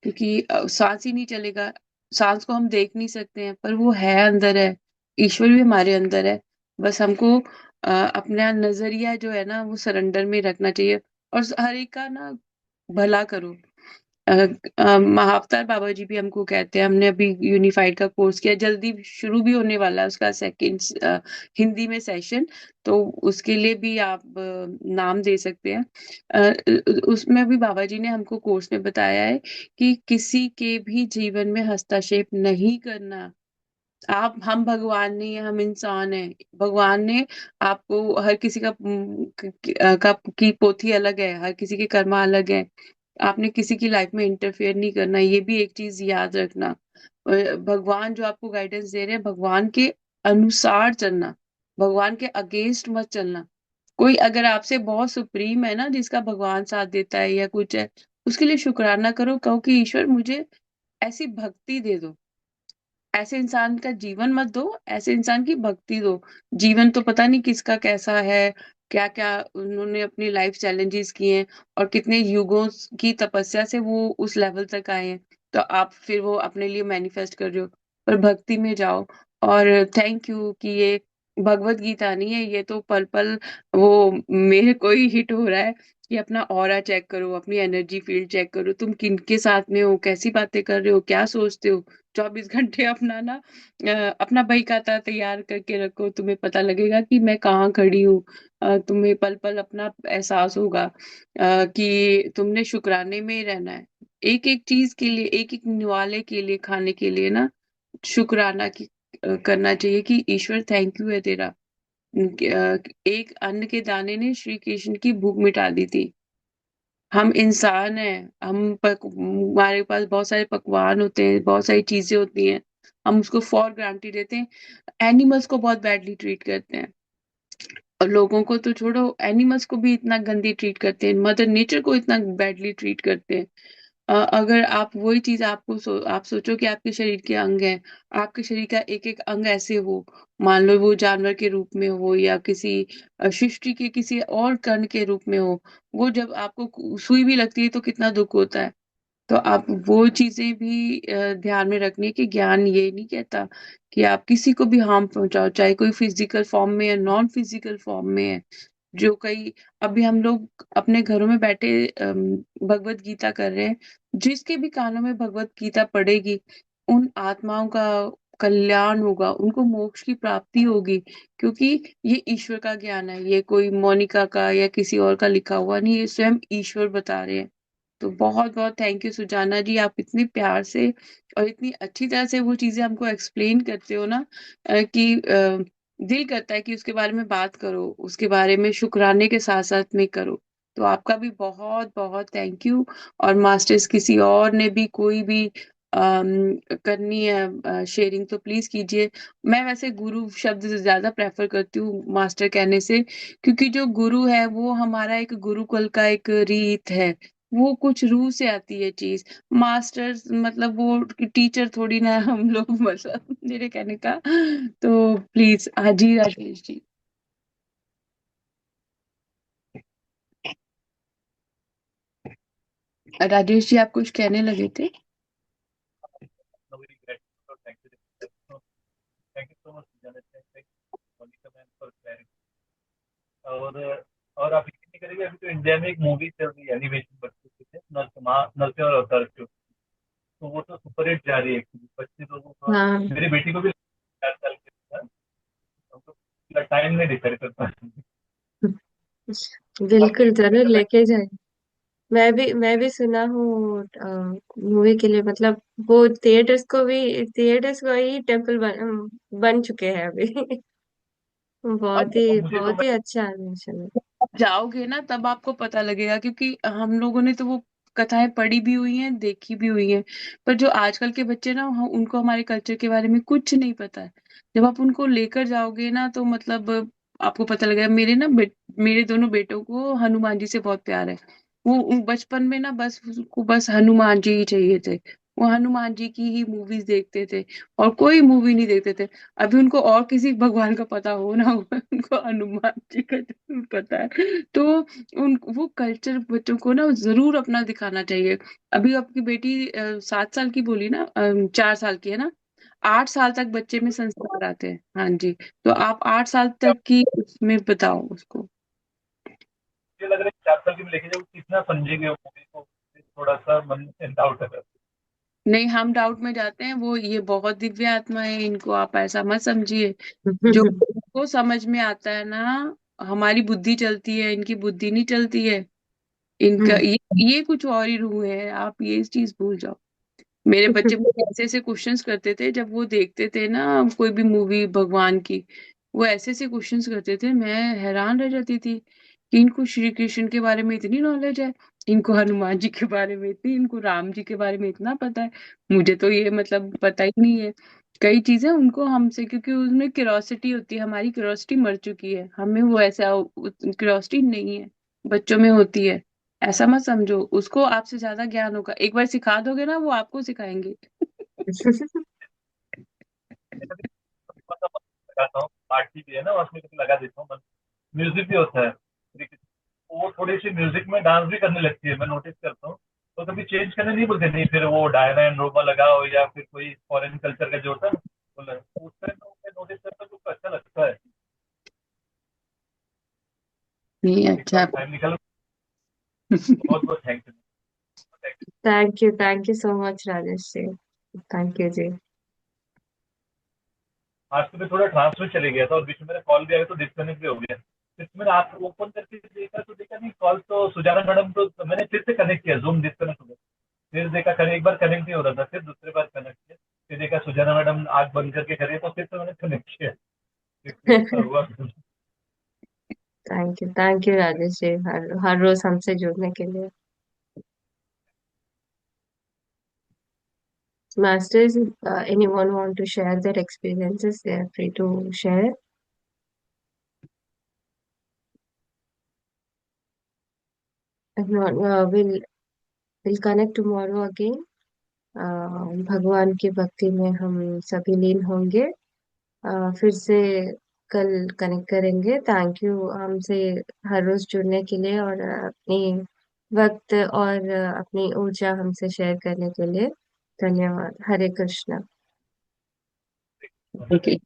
क्योंकि सांस ही नहीं चलेगा, सांस को हम देख नहीं सकते हैं, पर वो है, अंदर है, ईश्वर भी हमारे अंदर है। बस हमको अपना नजरिया जो है ना वो सरेंडर में रखना चाहिए, और हर एक का ना भला करो। अ, महाअवतार बाबा जी भी हमको कहते हैं, हमने अभी यूनिफाइड का कोर्स किया, जल्दी शुरू भी होने वाला है उसका सेकंड हिंदी में सेशन, तो उसके लिए भी आप नाम दे सकते हैं। उसमें भी बाबा जी ने हमको कोर्स में बताया है कि किसी के भी जीवन में हस्तक्षेप नहीं करना। आप हम भगवान नहीं है, हम इंसान है। भगवान ने आपको, हर किसी का की पोथी अलग है, हर किसी के कर्मा अलग है। आपने किसी की लाइफ में इंटरफेयर नहीं करना, ये भी एक चीज याद रखना। भगवान जो आपको गाइडेंस दे रहे हैं, भगवान के अनुसार चलना, भगवान के अगेंस्ट मत चलना। कोई अगर आपसे बहुत सुप्रीम है ना, जिसका भगवान साथ देता है या कुछ है, उसके लिए शुक्राना करो, कहो कि ईश्वर मुझे ऐसी भक्ति दे दो। ऐसे इंसान का जीवन मत दो, ऐसे इंसान की भक्ति दो। जीवन तो पता नहीं किसका कैसा है, क्या क्या उन्होंने अपनी लाइफ चैलेंजेस किए हैं, और कितने युगों की तपस्या से वो उस लेवल तक आए हैं। तो आप फिर वो अपने लिए मैनिफेस्ट कर रहे हो, पर भक्ति में जाओ। और थैंक यू कि ये भगवत गीता नहीं है, ये तो पल पल वो मेरे को ही हिट हो रहा है कि अपना ऑरा चेक करो, अपनी एनर्जी फील्ड चेक करो, तुम किन के साथ में हो, कैसी बातें कर रहे हो, क्या सोचते हो। 24 घंटे अपना ना अपना बही खाता तैयार करके रखो, तुम्हें पता लगेगा कि मैं कहाँ खड़ी हूँ। तुम्हें पल पल अपना एहसास होगा कि तुमने शुक्राने में ही रहना है। एक एक चीज के लिए, एक एक निवाले के लिए, खाने के लिए ना शुक्राना करना चाहिए कि ईश्वर थैंक यू है तेरा, एक अन्न के दाने ने श्री कृष्ण की भूख मिटा दी थी। हम इंसान हैं, हमारे पास बहुत सारे पकवान होते हैं, बहुत सारी चीजें होती हैं, हम उसको फॉर ग्रांटेड लेते हैं। एनिमल्स को बहुत बैडली ट्रीट करते हैं, और लोगों को तो छोड़ो, एनिमल्स को भी इतना गंदी ट्रीट करते हैं, मदर नेचर को इतना बैडली ट्रीट करते हैं। अगर आप वही चीज आप सोचो कि आपके शरीर के अंग हैं, आपके शरीर का एक एक अंग ऐसे हो, मान लो वो जानवर के रूप में हो या किसी सृष्टि के किसी और कण के रूप में हो, वो जब आपको सुई भी लगती है तो कितना दुख होता है। तो आप वो चीजें भी ध्यान में रखनी है कि ज्ञान ये नहीं कहता कि आप किसी को भी हार्म पहुंचाओ, चाहे कोई फिजिकल फॉर्म में या नॉन फिजिकल फॉर्म में है। जो कई अभी हम लोग अपने घरों में बैठे भगवत गीता कर रहे हैं, जिसके भी कानों में भगवत गीता पड़ेगी, उन आत्माओं का कल्याण होगा, उनको मोक्ष की प्राप्ति होगी, क्योंकि ये ईश्वर का ज्ञान है, ये कोई मोनिका का या किसी और का लिखा हुआ नहीं, ये स्वयं ईश्वर बता रहे हैं। तो बहुत बहुत थैंक यू सुजाना जी, आप इतने प्यार से और इतनी अच्छी तरह से वो चीजें हमको एक्सप्लेन करते हो ना, कि दिल करता है कि उसके बारे में बात करो, उसके बारे में शुक्राने के साथ साथ में करो। तो आपका भी बहुत बहुत थैंक यू। और मास्टर्स किसी और ने भी कोई भी करनी है शेयरिंग तो प्लीज कीजिए। मैं वैसे गुरु शब्द से ज्यादा प्रेफर करती हूँ मास्टर कहने से, क्योंकि जो गुरु है वो हमारा एक गुरुकुल का एक रीत है, वो कुछ रूह से आती है चीज। मास्टर्स मतलब वो टीचर थोड़ी ना है हम लोग, मतलब मेरे कहने का। तो प्लीज हाजी राजेश जी। राजेश जी आप कुछ कहने लगे थे। very grateful. So thank you. So thank you so much, Sujana. Thank you, Monica ma'am, for clarity. और और आप यकीन नहीं करेंगे, अभी तो इंडिया में एक मूवी चल रही है एनिमेशन बच्चों के लिए, नरसिम्हा और अवतार टू। तो वो तो सुपर हिट जा रही है एक्चुअली, बच्चे लोगों का। हाँ मेरी बेटी को भी 4 साल की है, हमको पूरा टाइम नहीं डिसाइड कर पाते। आप बिल्कुल देखिए जरूर पहले लेके जाए। मैं भी सुना हूँ मूवी के लिए, मतलब वो थिएटर्स को ही टेम्पल बन चुके हैं अभी। अब मुझे तो बहुत ही अच्छा एनिमेशन है। जाओगे ना तब आपको पता लगेगा, क्योंकि हम लोगों ने तो वो कथाएं पढ़ी भी हुई हैं, देखी भी हुई हैं, पर जो आजकल के बच्चे ना, उनको हमारे कल्चर के बारे में कुछ नहीं पता है। जब आप उनको लेकर जाओगे ना तो मतलब आपको पता लगेगा। मेरे दोनों बेटों को हनुमान जी से बहुत प्यार है। वो बचपन में ना बस उसको बस हनुमान जी ही चाहिए थे, वो हनुमान जी की ही मूवीज देखते थे, और कोई मूवी नहीं देखते थे। अभी उनको और किसी भगवान का पता हो ना हो, उनको हनुमान जी का जरूर पता है। तो उन वो कल्चर बच्चों को ना जरूर अपना दिखाना चाहिए। अभी आपकी बेटी 7 साल की बोली ना, 4 साल की है ना, 8 साल तक बच्चे में संस्कार आते हैं। हाँ जी, तो आप 8 साल तक की उसमें बताओ उसको। मुझे लग रहा है 4 साल की में लेके जाओ, कितना समझेंगे वो मूवी को, थोड़ा सा मन में डाउट है। नहीं, हम डाउट में जाते हैं, वो ये बहुत दिव्य आत्मा है, इनको आप ऐसा मत समझिए। जो को समझ में आता है ना, हमारी बुद्धि चलती है, इनकी बुद्धि नहीं चलती है। इनका ये कुछ और ही रूह है, आप ये चीज भूल जाओ। मेरे बच्चे मुझे ऐसे ऐसे क्वेश्चंस करते थे जब वो देखते थे ना कोई भी मूवी भगवान की, वो ऐसे ऐसे क्वेश्चंस करते थे, मैं हैरान रह जाती थी कि इनको श्री कृष्ण के बारे में इतनी नॉलेज है, इनको हनुमान जी के बारे में इतनी, इनको राम जी के बारे में इतना पता है। मुझे तो ये मतलब पता ही नहीं है कई चीजें उनको हमसे, क्योंकि उसमें क्यूरोसिटी होती है, हमारी क्यूरोसिटी मर चुकी है, हमें वो ऐसा क्यूरोसिटी नहीं है, बच्चों में होती है। ऐसा मत समझो, उसको आपसे ज्यादा ज्ञान होगा, एक बार सिखा दोगे ना वो आपको सिखाएंगे। मतलब लगाता हूँ, पार्टी भी है ना उसमें कभी लगा देता हूँ, म्यूजिक भी होता है वो थोड़ी सी म्यूजिक में डांस भी करने लगती है, मैं नोटिस करता हूँ। तो कभी चेंज करने नहीं बोलते, नहीं फिर वो डायना एंड रोमा लगाओ या फिर कोई फॉरेन कल्चर का जो होता है ना, बोला उस टाइम तो मैं नोटिस करता हूँ तो अच्छा लगता है। नहीं, एक बार अच्छा। टाइम निकालो। बहुत बहुत thank you. Thank you so much Rajesh ji. Thank you ji. आज सुबह थोड़ा ट्रांसफर चले गया था और बीच में मेरा कॉल भी आया तो डिस्कनेक्ट भी हो गया, फिर मैंने आप ओपन करके देखा तो देखा नहीं कॉल, तो सुजाना मैडम, तो मैंने फिर से कनेक्ट किया, जूम डिस्कनेक्ट हो गया। फिर देखा एक बार कनेक्ट नहीं हो रहा था, फिर दूसरी बार कनेक्ट किया, फिर देखा सुजाना मैडम आग बंद करके करे, तो फिर से मैंने कनेक्ट किया, फिर ऐसा हुआ। थैंक यू राजेश जी, हर रोज हमसे जुड़ने के लिए। Masters, anyone want to share their experiences? They are free to share. If not, we'll connect tomorrow again. भगवान की भक्ति में हम सभी लीन होंगे। फिर से कल कनेक्ट करेंगे। थैंक यू हमसे हर रोज जुड़ने के लिए और अपनी वक्त और अपनी ऊर्जा हमसे शेयर करने के लिए। धन्यवाद। हरे कृष्णा। ओके।